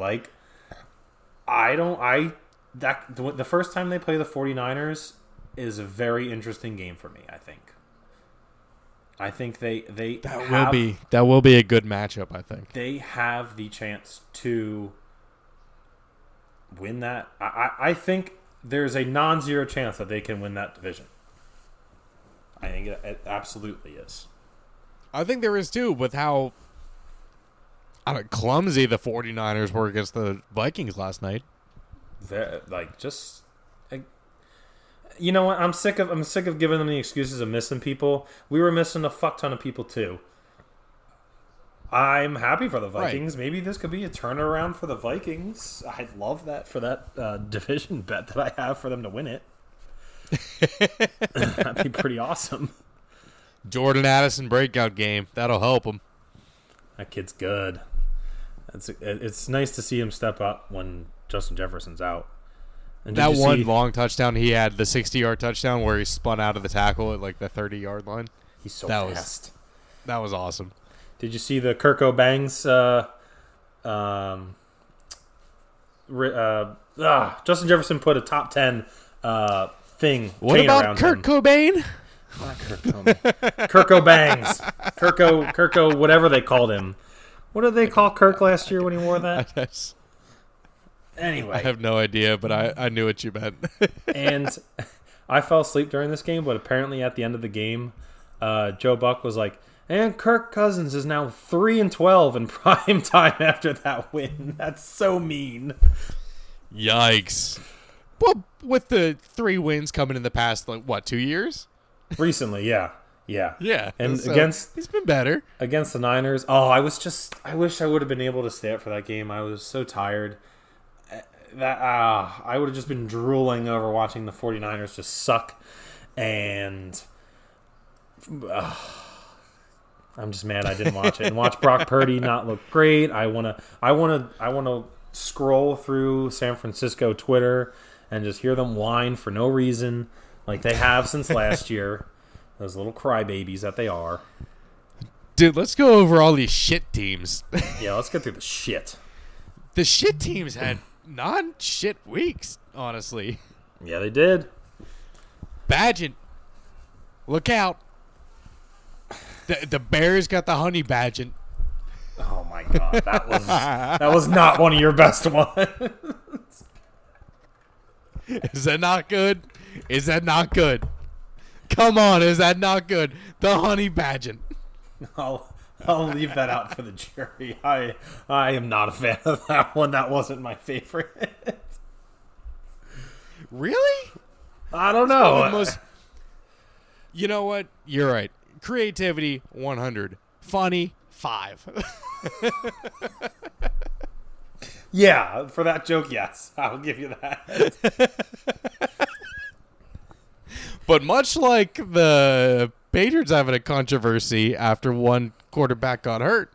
The first time they play the 49ers is a very interesting game for me, I think. I think that will be a good matchup, I think. They have the chance to win that. I think there's a non-zero chance that they can win that division. I think it absolutely is. I think there is too, with how clumsy the 49ers were against the Vikings last night. You know what? I'm sick of giving them the excuses of missing people. We were missing a fuck ton of people too. I'm happy for the Vikings. Maybe this could be a turnaround for the Vikings. I'd love that for that division bet that I have for them to win it. That'd be pretty awesome. Jordan Addison breakout game. That'll help him. That kid's good. It's nice to see him step up when Justin Jefferson's out. And that one long touchdown he had, the 60-yard touchdown where he spun out of the tackle at the 30-yard line. He's so fast. That was awesome. Did you see the Kirko Bangs? Justin Jefferson put a top 10 thing. What about Kurt Cobain? Not Kurt Cobain. Kirko Bangs. Kirko, whatever they called him. What did they call Kirk last year when he wore that? Anyway. I have no idea, but I knew what you meant. And I fell asleep during this game, but apparently at the end of the game, Joe Buck was like, and Kirk Cousins is now 3-12 in prime time after that win. That's so mean. Yikes. Well, with the 3 wins coming in the past, 2 years? Recently, yeah. Yeah. Yeah. And so he's been better. Against the Niners. Oh, I wish I would have been able to stay up for that game. I was so tired. I would have just been drooling over watching the 49ers just suck. And I'm just mad I didn't watch it. And watch Brock Purdy not look great. I wanna scroll through San Francisco Twitter and just hear them whine for no reason, like they have since last year. Those little crybabies that they are. Dude, let's go over all these shit teams. Yeah, let's get through the shit. The shit teams had non-shit weeks, honestly. Yeah, they did. Badgett, look out. The Bears got the honey Badgett. Oh my god, that was not one of your best ones. Is that not good? Is that not good? Come on, is that not good? The honey Badgett. I'll leave that out for the jury. I am not a fan of that one. That wasn't my favorite. Really? I don't know. You know what? You're right. Creativity, 100. Funny, 5. Yeah, for that joke, yes. I'll give you that. But much like the Patriots having a controversy after one quarterback got hurt,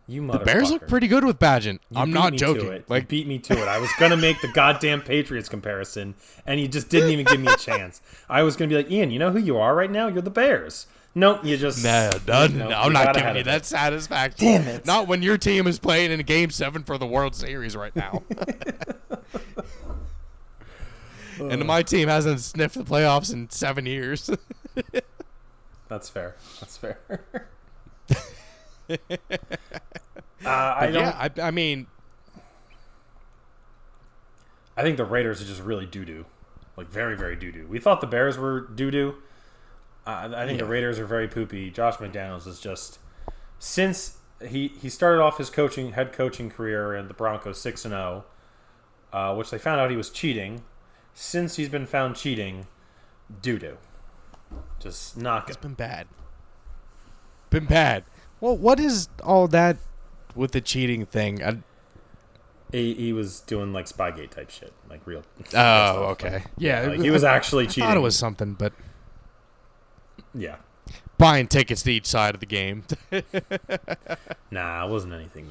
the Bears look pretty good with Badgett. I'm not joking. You beat me to it. I was going to make the goddamn Patriots comparison, and you just didn't even give me a chance. I was going to be like, Ian, you know who you are right now? You're the Bears. Nope, you just... No, I'm not giving you that satisfaction. Damn it. Not when your team is playing in a Game 7 for the World Series right now. And my team hasn't sniffed the playoffs in 7 years. That's fair. I mean... I think the Raiders are just really doo-doo. Like, very, very doo-doo. We thought the Bears were doo-doo. I think the Raiders are very poopy. Josh McDaniels is just... Since he started off his head coaching career in the Broncos 6-0, which they found out he was cheating. Since he's been found cheating, doo-doo. Just not good. It's been bad. Well, what is all that with the cheating thing? He was doing like Spygate type shit, like real. Oh, okay. Like, yeah, like he was actually cheating. I thought it was something, but yeah, buying tickets to each side of the game. Nah, it wasn't anything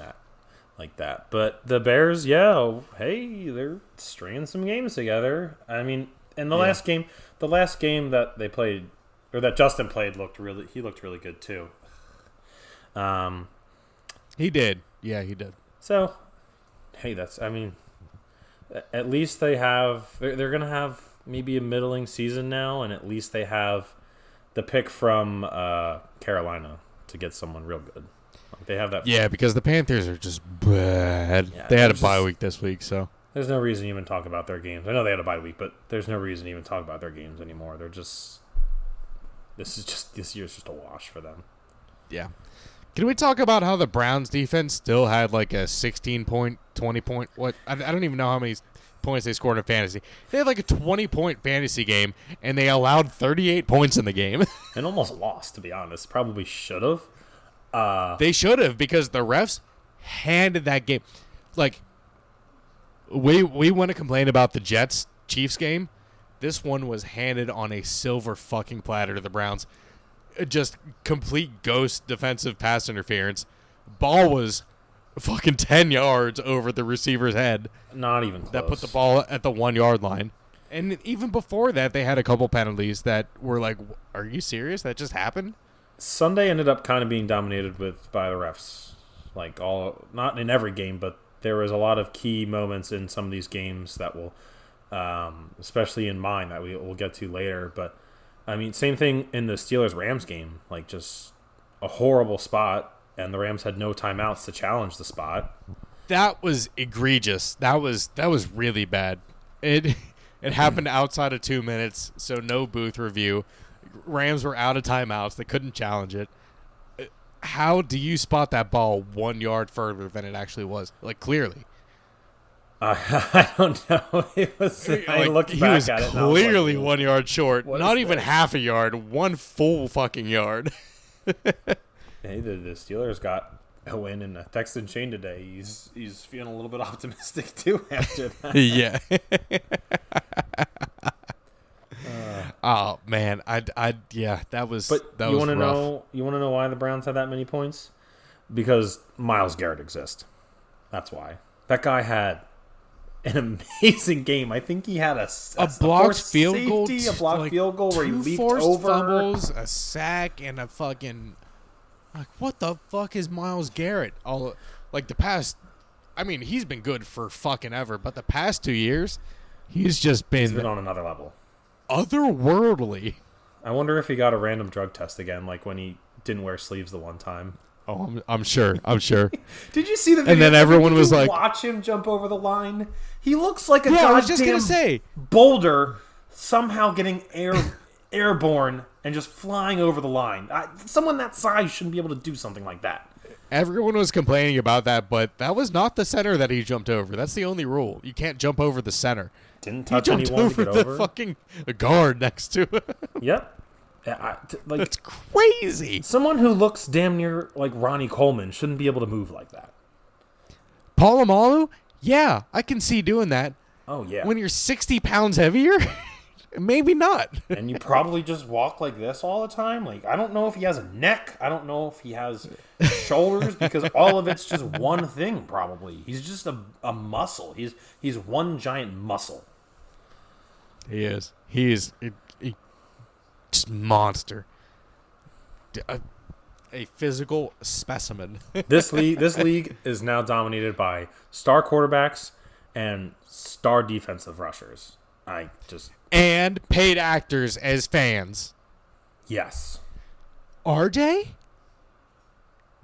like that. But the Bears, yeah, hey, they're stringing some games together. I mean, and the last game that they played, or that Justin played, looked really good too. He did. Yeah, he did. So, hey, at least they're going to have maybe a middling season now, and at least they have the pick from Carolina to get someone real good. Like, they have that. Yeah, because the Panthers are just bad. Yeah, they had a bye week this week, so. There's no reason to even talk about their games. I know they had a bye week, but there's no reason to even talk about their games anymore. They're just... This year's just a wash for them. Yeah. Can we talk about how the Browns defense still had like a 16-point, 20-point... What? I don't even know how many points they scored in fantasy. They had like a 20-point fantasy game, and they allowed 38 points in the game. And almost lost, to be honest. Probably should have. They should have, because the refs handed that game. Like, we want to complain about the Jets-Chiefs game. This one was handed on a silver fucking platter to the Browns. Just complete ghost defensive pass interference. Ball was fucking 10 yards over the receiver's head. Not even close. That put the ball at the 1 yard line. And even before that, they had a couple penalties that were like, are you serious? That just happened? Sunday ended up kind of being dominated by the refs. Like, not in every game, but there was a lot of key moments in some of these games that will, especially in mine, that we'll get to later. But I mean, same thing in the Steelers-Rams game. Like, just a horrible spot, and the Rams had no timeouts to challenge the spot. That was egregious. That was really bad. It happened outside of 2 minutes, so no booth review. Rams were out of timeouts. They couldn't challenge it. How do you spot that ball 1 yard further than it actually was? Like, clearly. I don't know. It was. I looked back at it. He was clearly 1 yard short. Not even half a yard. One full fucking yard. Hey, the Steelers got a win, and texted Shane today. He's feeling a little bit optimistic too after that. Yeah. Oh man, that was. But that you want to know? You want to know why the Browns had that many points? Because Myles Garrett exists. That's why. That guy had an amazing game. I think he had a blocked field goal, a blocked field goal where he leaped over, fumbles, a sack, and a fucking. Like, what the fuck is Myles Garrett? Like the past. I mean, he's been good for fucking ever, but the past 2 years, he's been on another level. Otherworldly. I wonder if he got a random drug test again, like when he didn't wear sleeves the one time. Oh, I'm sure. Did you see the video? And then everyone was like, watch him jump over the line. He looks like a I was just gonna say, boulder somehow getting airborne and just flying over the line. Someone that size shouldn't be able to do something like that. Everyone was complaining about that, but that was not the center that he jumped over. That's the only rule. You can't jump over the center. Didn't touch he jumped anyone over to get the over. fucking guard next to him. Yep. Yeah, that's crazy. Someone who looks damn near like Ronnie Coleman shouldn't be able to move like that. Polamalu? Yeah, I can see doing that. Oh, yeah. When you're 60 pounds heavier? Maybe not. And you probably just walk like this all the time. Like, I don't know if he has a neck. I don't know if he has shoulders, because all of it's just one thing, probably. He's just a muscle. He's one giant muscle. He is. He is just monster. a physical specimen. This league is now dominated by star quarterbacks and star defensive rushers. And paid actors as fans. Yes. RJ?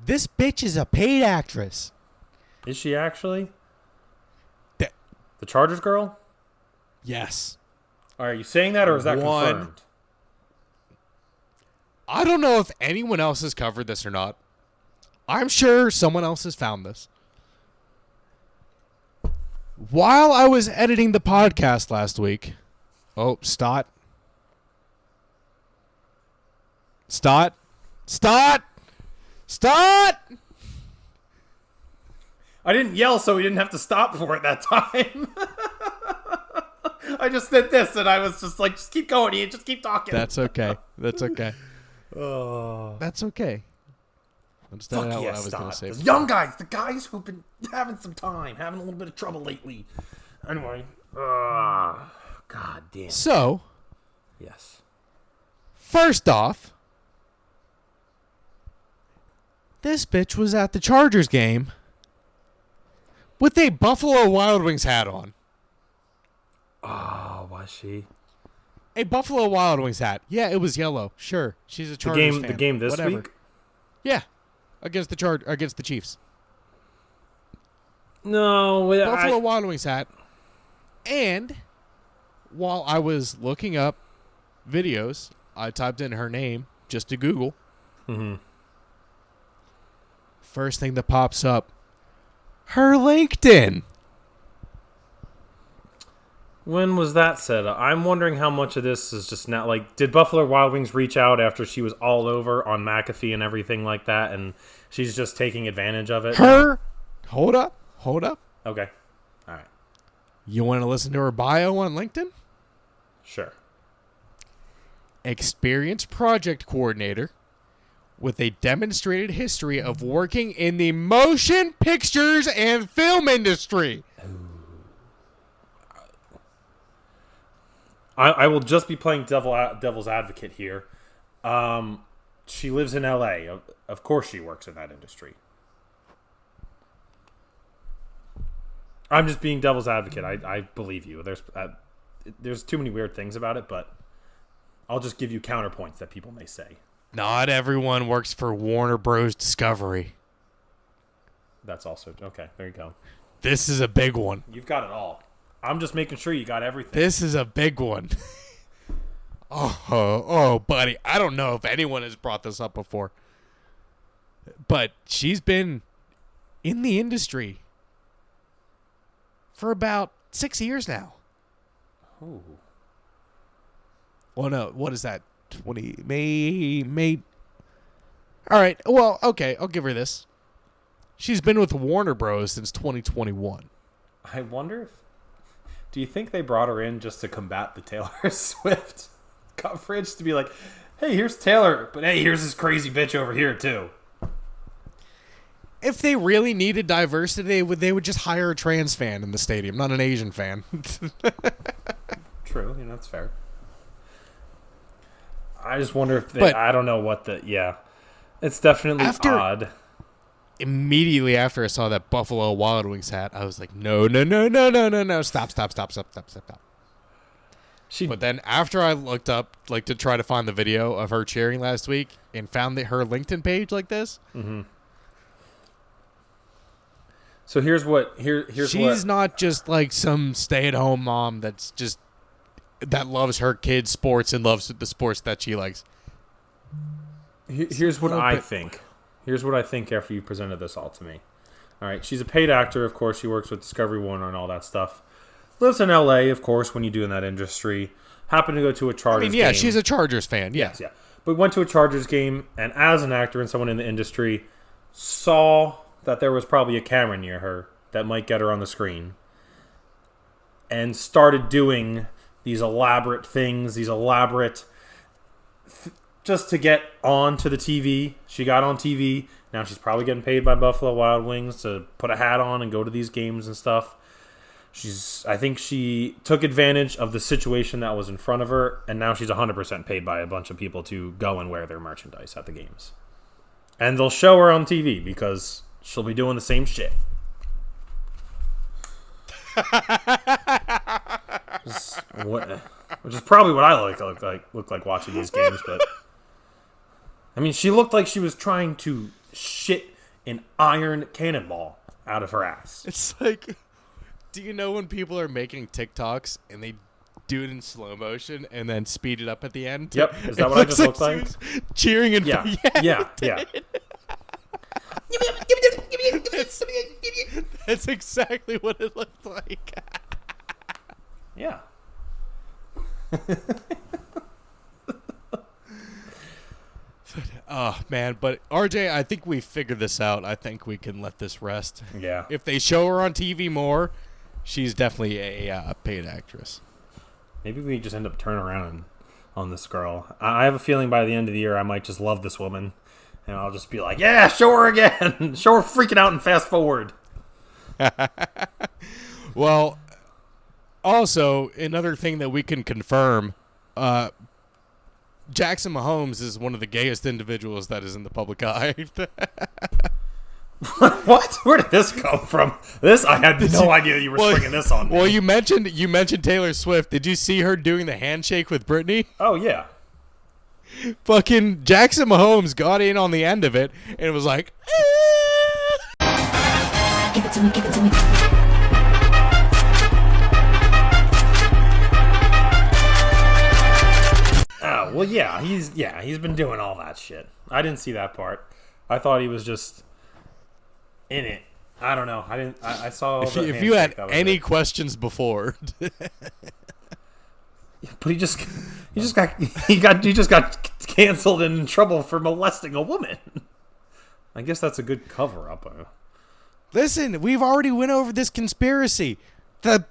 This bitch is a paid actress. Is she actually? That- The Chargers girl? Yes. Are you saying that, or is that confirmed? I don't know if anyone else has covered this or not. I'm sure someone else has found this. While I was editing the podcast last week... Oh, Stott. Stott. Stott! Stott! I didn't yell, so we didn't have to stop for it that time. I just did this, and I was just like, just keep going, Ian. Just keep talking. That's okay. That's okay. Oh. That's okay. Understand Fuck what yeah, I was going to say. The young guys, the guys who've been having some time, having a little bit of trouble lately. Anyway. God damn. So, Yes. first off, this bitch was at the Chargers game with a Buffalo Wild Wings hat on. Oh, was she? A Buffalo Wild Wings hat. Yeah, it was yellow. Sure. She's a Chargers fan. The game this Whatever. week? Yeah. Against the Chiefs. No. Buffalo Wild Wings hat. And while I was looking up videos, I typed in her name just to Google. Mm-hmm. First thing that pops up, her LinkedIn. When was that set up? I'm wondering how much of this is just now. Like, did Buffalo Wild Wings reach out after she was all over on McAfee and everything like that, and she's just taking advantage of it? Hold up. Okay. All right. You want to listen to her bio on LinkedIn? Sure. Experienced project coordinator with a demonstrated history of working in the motion pictures and film industry. I will just be playing devil's advocate here. She lives in L.A. Of course she works in that industry. I'm just being devil's advocate. I believe you. There's too many weird things about it, but I'll just give you counterpoints that people may say. Not everyone works for Warner Bros. Discovery. That's also... Okay, there you go. This is a big one. You've got it all. I'm just making sure you got everything. This is a big one. Oh, buddy. I don't know if anyone has brought this up before. But she's been in the industry for about 6 years now. Ooh. Well, no. What is that? 20... May... All right. Well, okay. I'll give her this. She's been with Warner Bros. Since 2021. I wonder if... Do you think they brought her in just to combat the Taylor Swift coverage? To be like, hey, here's Taylor, but hey, here's this crazy bitch over here, too. If they really needed diversity, they would just hire a trans fan in the stadium, not an Asian fan. True, that's fair. I just wonder if they... I don't know what the... Yeah. It's definitely odd. Immediately after I saw that Buffalo Wild Wings hat, I was like, no. Stop. But then after I looked up, like, to try to find the video of her cheering last week and found her LinkedIn page like this. Mm-hmm. So here's She's not just like some stay-at-home mom that loves her kids' sports and loves the sports that she likes. Here's what I think. Here's what I think after you presented this all to me. All right, she's a paid actor, of course. She works with Discovery Warner and all that stuff. Lives in L.A., of course, when you do in that industry. Happened to go to a Chargers game. She's a Chargers fan, yeah. Yes, yeah. But went to a Chargers game, and as an actor and someone in the industry, saw that there was probably a camera near her that might get her on the screen. And started doing these elaborate things, just to get onto the TV. She got on TV. Now she's probably getting paid by Buffalo Wild Wings to put a hat on and go to these games and stuff. I think she took advantage of the situation that was in front of her, and now she's 100% paid by a bunch of people to go and wear their merchandise at the games. And they'll show her on TV because she'll be doing the same shit. Which is probably what I look like watching these games, but I mean, she looked like she was trying to shit an iron cannonball out of her ass. It's like, do you know when people are making TikToks and they do it in slow motion and then speed it up at the end? Yep. Is that what I just looked like? Cheering and yeah. That's exactly what it looked like. Yeah. Oh, man. But, RJ, I think we figured this out. I think we can let this rest. Yeah. If they show her on TV more, she's definitely a paid actress. Maybe we just end up turning around on this girl. I have a feeling by the end of the year I might just love this woman. And I'll just be like, yeah, show her again. Show her freaking out and fast forward. Well, also, another thing that we can confirm, Jackson Mahomes is one of the gayest individuals that is in the public eye. What? Where did this come from? I had no idea you were springing this on me. Well, you mentioned Taylor Swift. Did you see her doing the handshake with Britney? Oh, yeah. Fucking Jackson Mahomes got in on the end of it and was like, Give it to me, give it to me. Oh, well, yeah, he's been doing all that shit. I didn't see that part. I thought he was just in it. I don't know. I saw. If you had any questions before, but he just got canceled and in trouble for molesting a woman. I guess that's a good cover up. Listen, we've already went over this conspiracy. The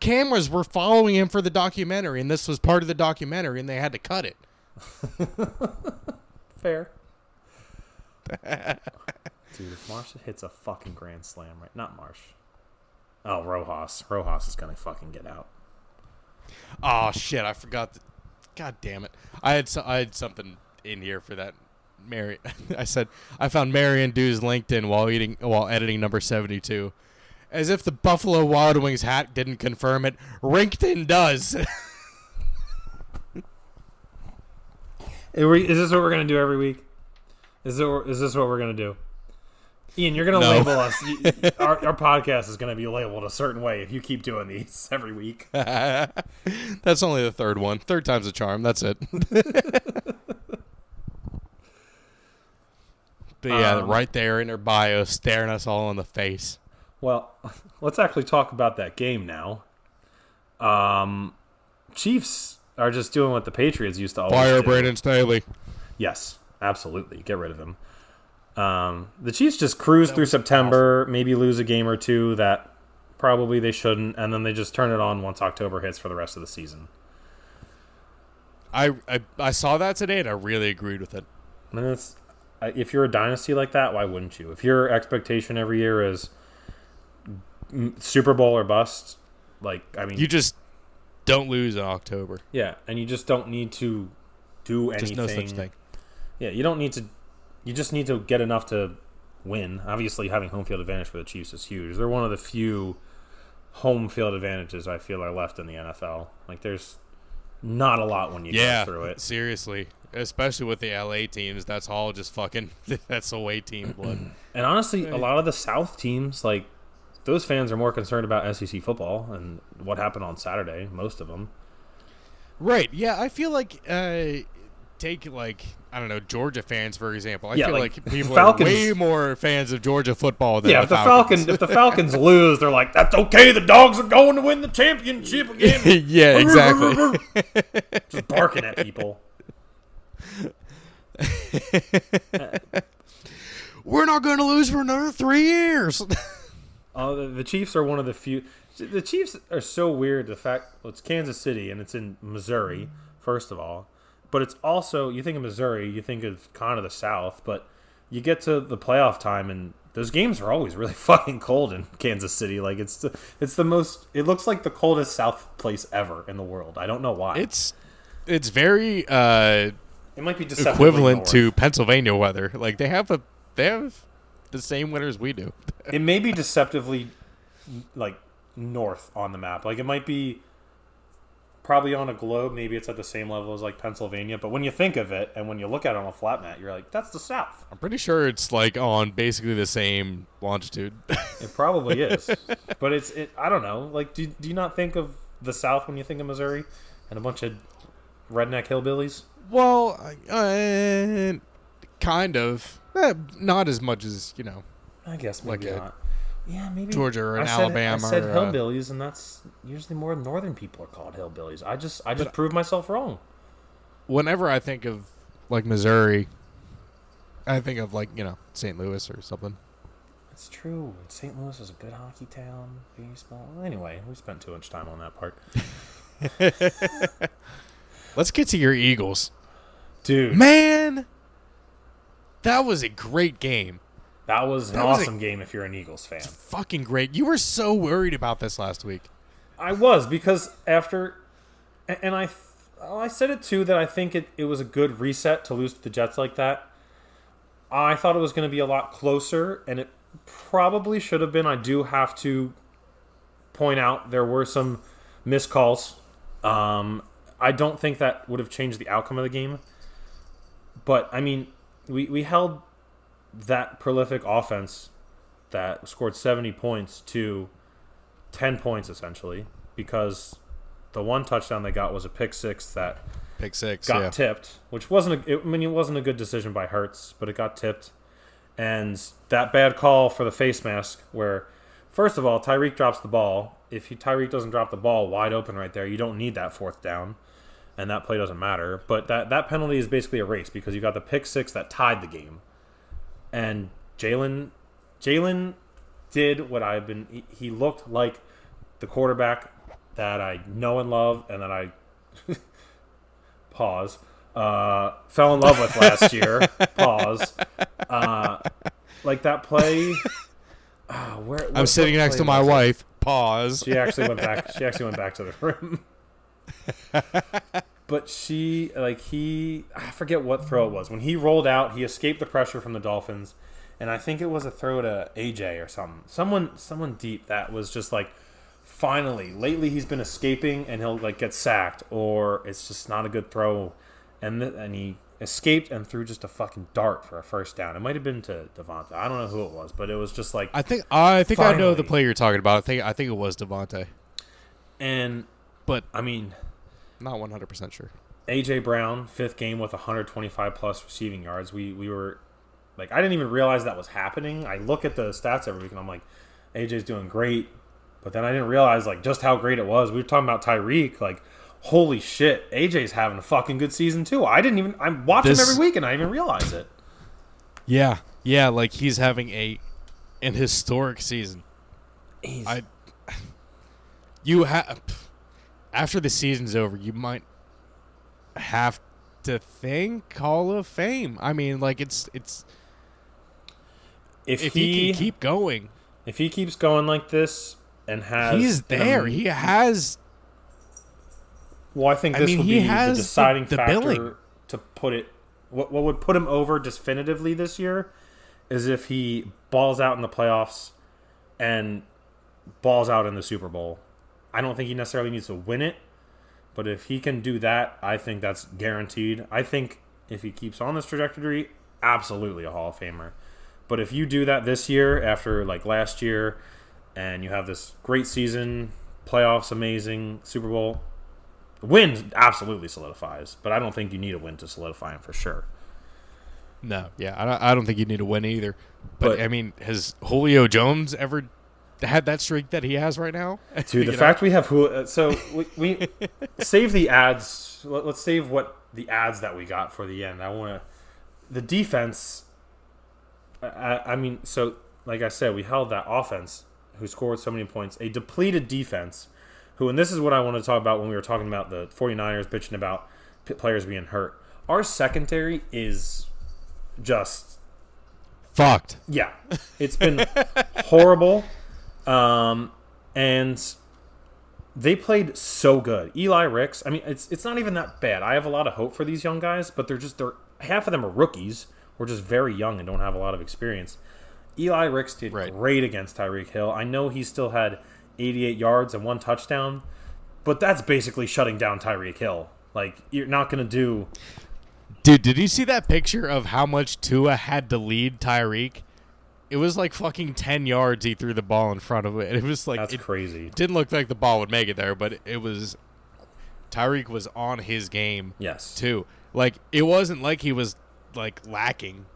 cameras were following him for the documentary, and this was part of the documentary, and they had to cut it. Fair. Dude, if Marsh hits a fucking grand slam, right? Not Marsh. Oh, Rojas. Rojas is gonna fucking get out. Oh shit! I forgot. God damn it! I had something in here for that. Mary, I said I found Marion Dew's LinkedIn while editing number 72. As if the Buffalo Wild Wings hat didn't confirm it, LinkedIn does. Is this what we're gonna do every week? Is this what we're gonna do? Ian, you're gonna label us. Our podcast is gonna be labeled a certain way if you keep doing these every week. That's only the third one. Third time's a charm. That's it. But yeah, right there in her bio, staring us all in the face. Well, let's actually talk about that game now. Chiefs are just doing what the Patriots used to always Fire do. Brandon Staley. Yes, absolutely. Get rid of him. The Chiefs just cruise through September, maybe lose a game or two that probably they shouldn't, and then they just turn it on once October hits for the rest of the season. I saw that today, and I really agreed with it. And if you're a dynasty like that, why wouldn't you? If your expectation every year is Super Bowl or bust, you just don't lose in October. Yeah, and you just don't need to do anything. Just no such thing. Yeah, you don't need to. You just need to get enough to win. Obviously, having home field advantage for the Chiefs is huge. They're one of the few home field advantages I feel are left in the NFL. There's not a lot when you go through it. Seriously. Especially with the LA teams. That's all just fucking... That's away team blood. And honestly, a lot of the South teams, those fans are more concerned about SEC football and what happened on Saturday, most of them. Right. Yeah, I feel like... take, I don't know, Georgia fans, for example. I feel like people Falcons, are way more fans of Georgia football than the Falcons. If the Falcons lose, they're like, that's okay, the Dogs are going to win the championship again. Yeah, exactly. Just barking at people. We're not going to lose for another 3 years. The Chiefs are one of the few. The Chiefs are so weird. The fact it's Kansas City and it's in Missouri, first of all, but it's also, you think of Missouri, you think of kind of the South, but you get to the playoff time and those games are always really fucking cold in Kansas City. Like it's the most. It looks like the coldest South place ever in the world. I don't know why. It's very it might be deceptively equivalent north. to Pennsylvania weather. Like they have the same winters we do. It may be deceptively like north on the map. Like it might be probably on a globe. Maybe it's at the same level as like Pennsylvania. But when you think of it and when you look at it on a flat map, you're like, that's the South. I'm pretty sure it's like on basically the same longitude. It probably is. But I don't know. Like, do you not think of the South when you think of Missouri and a bunch of redneck hillbillies? Well, kind of. Not as much as, I guess maybe like not. Yeah, maybe Georgia or in I Alabama. said or, hillbillies, and that's usually more northern people are called hillbillies. I just proved myself wrong. Whenever I think of, like, Missouri, I think of, like, St. Louis or something. It's true. St. Louis is a good hockey town. Baseball. Anyway, we spent too much time on that part. Let's get to your Eagles. Dude. Man! That was a great game. That was an awesome game if you're an Eagles fan. Fucking great. You were so worried about this last week. I was, because after... And I said it too, that I think it was a good reset to lose to the Jets like that. I thought it was going to be a lot closer, and it probably should have been. I do have to point out there were some missed calls. I don't think that would have changed the outcome of the game. But, I mean, we held that prolific offense that scored 70 points to 10 points, essentially, because the one touchdown they got was a pick six that got tipped, which wasn't a good decision by Hurts, but it got tipped. And that bad call for the face mask where, first of all, Tyreek drops the ball. If Tyreek doesn't drop the ball wide open right there, you don't need that fourth down, and that play doesn't matter. But that penalty is basically erased because you got the pick six that tied the game. And Jalen did what he looked like the quarterback that I know and love, and that I pause fell in love with last year. Pause. Like that play. I'm sitting next to my wife. Pause. She actually went back to the room. But I forget what throw it was. When he rolled out, he escaped the pressure from the Dolphins, and I think it was a throw to AJ or something. Someone deep that was just like, finally. Lately he's been escaping and he'll like get sacked, or it's just not a good throw, and he escaped and threw just a fucking dart for a first down. It might have been to Devontae. I don't know who it was, but it was just like, I think finally. I know the play you're talking about. I think it was Devontae. But I mean, not 100% sure. AJ Brown, 5th game with 125 plus receiving yards. We were like, I didn't even realize that was happening. I look at the stats every week and I'm like, AJ's doing great. But then I didn't realize like just how great it was. We were talking about Tyreek, like, holy shit, AJ's having a fucking good season too. I watch him every week and I didn't even realize it. Yeah, like he's having an historic season. After the season's over, you might have to think Hall of Fame. I mean, like it's if he can keep going. If he keeps going like this and has, he's there. He has. Well, I think this would be the deciding factor billing to put it. What would put him over definitively this year is if he balls out in the playoffs and balls out in the Super Bowl. I don't think he necessarily needs to win it, but if he can do that, I think that's guaranteed. I think if he keeps on this trajectory, absolutely a Hall of Famer. But if you do that this year after like last year and you have this great season, playoffs amazing, Super Bowl, win absolutely solidifies, but I don't think you need a win to solidify him for sure. No, yeah, I don't think you need a win either. But I mean, has Julio Jones ever had that streak that he has right now? Dude, the fact we have Julio, so we save the ads. Let's save what the ads that we got for the end. The defense. I mean, so like I said, we held that offense who scored so many points, a depleted defense. Who, and this is what I want to talk about when we were talking about the 49ers bitching about players being hurt. Our secondary is just fucked. Yeah, it's been horrible. And they played so good. Eli Ricks, I mean, it's not even that bad. I have a lot of hope for these young guys, but they're half of them are rookies. We're just very young and don't have a lot of experience. Eli Ricks did great against Tyreek Hill. I know he still had 88 yards and 1 touchdown, but that's basically shutting down Tyreek Hill. Like, you're not going to do... Dude, did you see that picture of how much Tua had to lead Tyreek? It was like fucking 10 yards he threw the ball in front of it. It was like... That's crazy. It didn't look like the ball would make it there, but it was... Tyreek was on his game, too. Like, it wasn't like he was, like, lacking.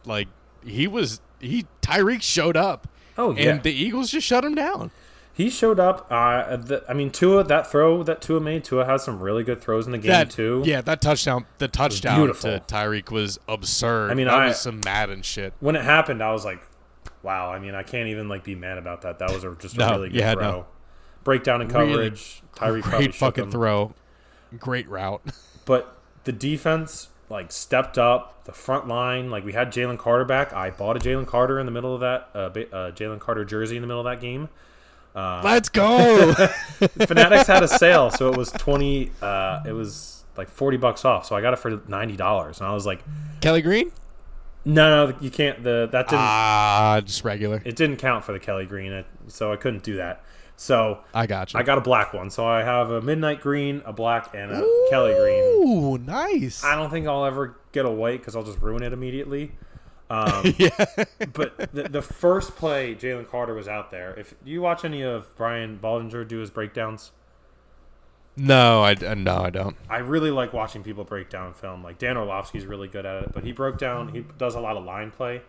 Like, Tyreek showed up. Oh, yeah. And the Eagles just shut him down. He showed up. Tua, that throw that Tua made, Tua has some really good throws in the game, too. Yeah, that touchdown, the touchdown to Tyreek was absurd. I mean, that was some Madden shit. When it happened, I was like, wow. I mean, I can't even, like, be mad about that. That was just a really good throw. No. Breakdown in coverage. Really Tyreek probably great fucking throw. Great route. But the defense, like, stepped up. The front line, like, we had Jalen Carter back. I bought a Jalen Carter in the middle of that, Jalen Carter jersey in the middle of that game. Let's go. Fanatics had a sale, so it was it was like $40 off. So I got it for $90, and I was like, Kelly Green? No, you can't. That didn't. Just regular. It didn't count for the Kelly Green, so I couldn't do that. So I got you. I got a black one, so I have a midnight green, a black, and a Kelly Green. Ooh, nice. I don't think I'll ever get a white because I'll just ruin it immediately. Yeah. But the first play, Jalen Carter was out there. Do you watch any of Brian Baldinger do his breakdowns? No, I don't. I really like watching people break down film. Like Dan Orlovsky's really good at it, but he does a lot of line play,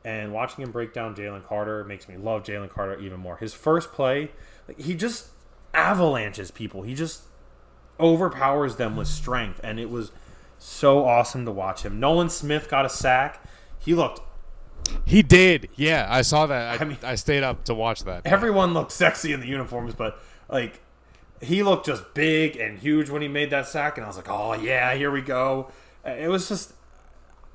and watching him break down Jalen Carter makes me love Jalen Carter even more. His first play, like, he just avalanches people. He just overpowers them with strength, and it was so awesome to watch him. Nolan Smith got a sack. He did. Yeah, I saw that. I mean, I stayed up to watch that. Everyone looked sexy in the uniforms, but, like, he looked just big and huge when he made that sack, and I was like, oh, yeah, here we go. It was just...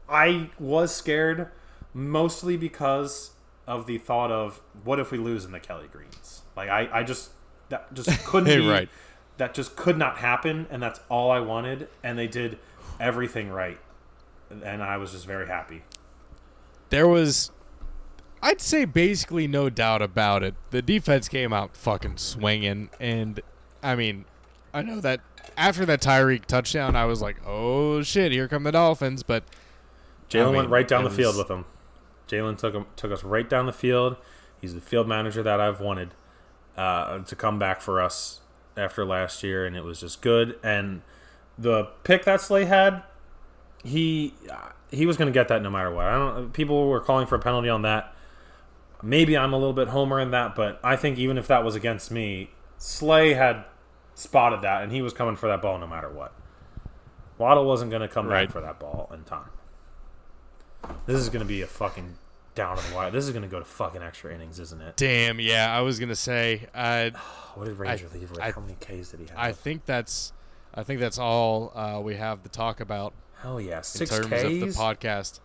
I was scared, mostly because of the thought of, what if we lose in the Kelly Greens? Like, that just couldn't be... Right. That just could not happen, and that's all I wanted, and they did everything right. And I was just very happy. There was, I'd say, basically no doubt about it. The defense came out fucking swinging, and I mean, I know that after that Tyreek touchdown, I was like, oh shit, here come the Dolphins. But Jalen went right down the field with them. Jalen took us right down the field. He's the field manager that I've wanted to come back for us after last year, and it was just good. And the pick that Slay had, he was going to get that no matter what. People were calling for a penalty on that. Maybe I'm a little bit homer in that, but I think even if that was against me, Slay had spotted that, and he was coming for that ball no matter what. Waddle wasn't going to come back for that ball in time. This is going to be a fucking down to the wire. This is going to go to fucking extra innings, isn't it? Damn, yeah, I was going to say. What did Ranger leave with? How many Ks did he have? I think that's all we have to talk about. Hell yeah, 6 in terms Ks? of the podcast.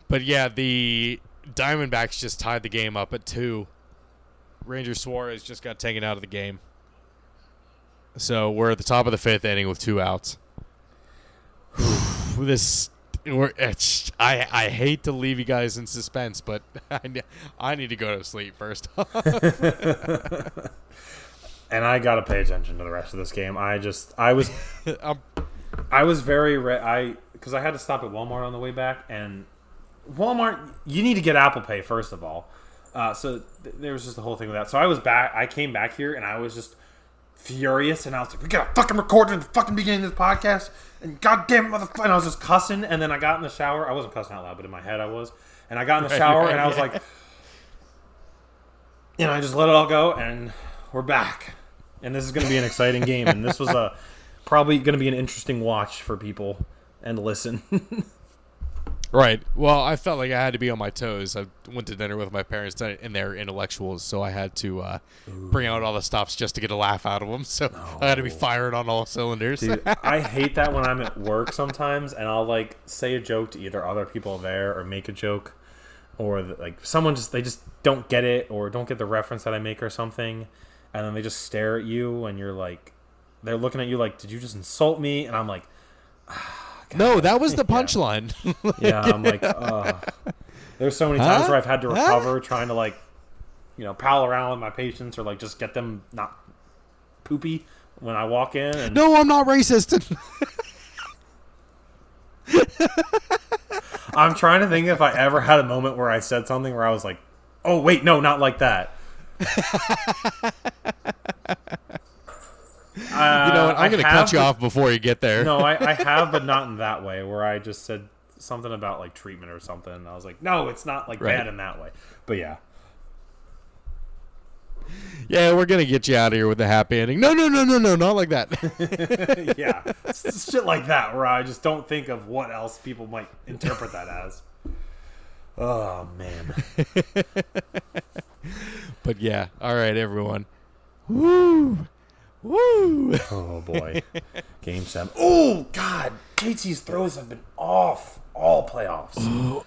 But yeah, the Diamondbacks just tied the game up at 2. Ranger Suarez just got taken out of the game. So we're at the top of the 5th inning with 2 outs. I hate to leave you guys in suspense, but I need to go to sleep first. And I got to pay attention to the rest of this game. I was very because I had to stop at Walmart on the way back, and Walmart, you need to get Apple Pay first of all. So there was just the whole thing with that. So I came back here, and I was just furious, and I was like, we gotta fucking record in the fucking beginning of this podcast, and goddamn motherfucker, and I was just cussing, and then I got in the shower. I wasn't cussing out loud, but in my head I was, and I got in the shower, and I was like, I just let it all go, and we're back, and this is going to be an exciting game, and this was probably going to be an interesting watch for people and listen. Right. Well, I felt like I had to be on my toes. I went to dinner with my parents, and they're intellectuals, so I had to bring out all the stops just to get a laugh out of them. So I had to be fired on all cylinders. Dude, I hate that when I'm at work sometimes, and I'll like say a joke to either other people there or make a joke, or like someone they just don't get it or don't get the reference that I make or something, and then they just stare at you, and you're like, they're looking at you like, did you just insult me? And I'm like, No, that was the punchline. yeah, I'm like, there's so many times where I've had to recover trying to like, pal around with my patients or like just get them not poopy when I walk in. And No, I'm not racist. I'm trying to think if I ever had a moment where I said something where I was like, oh, wait, no, not like that. You know what? I'm going to cut you off before you get there. No, I have, but not in that way, where I just said something about like treatment or something. And I was like, no, it's not like bad in that way. But yeah. Yeah, we're going to get you out of here with a happy ending. No, not like that. Yeah. It's shit like that where I just don't think of what else people might interpret that as. Oh, man. But yeah, all right, everyone. Woo! Woo! Oh, boy. Game 7. Oh, God. JT's throws have been off all playoffs.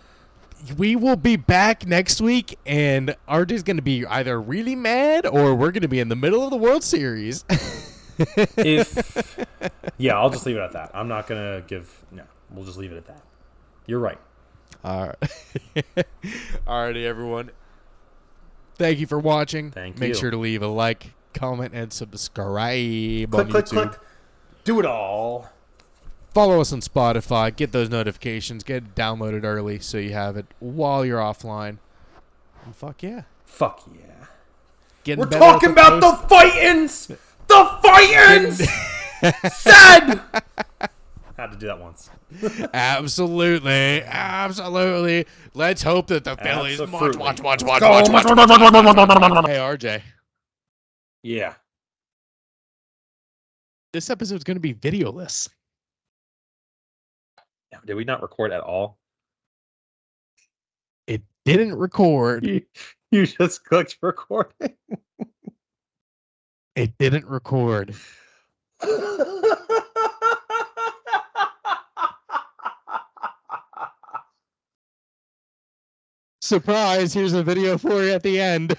We will be back next week, and RJ's going to be either really mad or we're going to be in the middle of the World Series. Yeah, I'll just leave it at that. I'm not going to give... No, we'll just leave it at that. You're right. All right. Alrighty, everyone. Thank you for watching. Make sure to leave a like, comment, and subscribe on YouTube. Click. Do it all. Follow us on Spotify. Get those notifications. Get it downloaded early so you have it while you're offline. And fuck yeah. Fuck yeah. We're better talking about the fightins! The fightins! Said! Had to do that once. Absolutely. Let's hope that the Phillies watch. Hey, RJ. Yeah. This episode's going to be videoless. Did we not record at all? It didn't record. You just clicked recording. It didn't record. Surprise, here's a video for you at the end.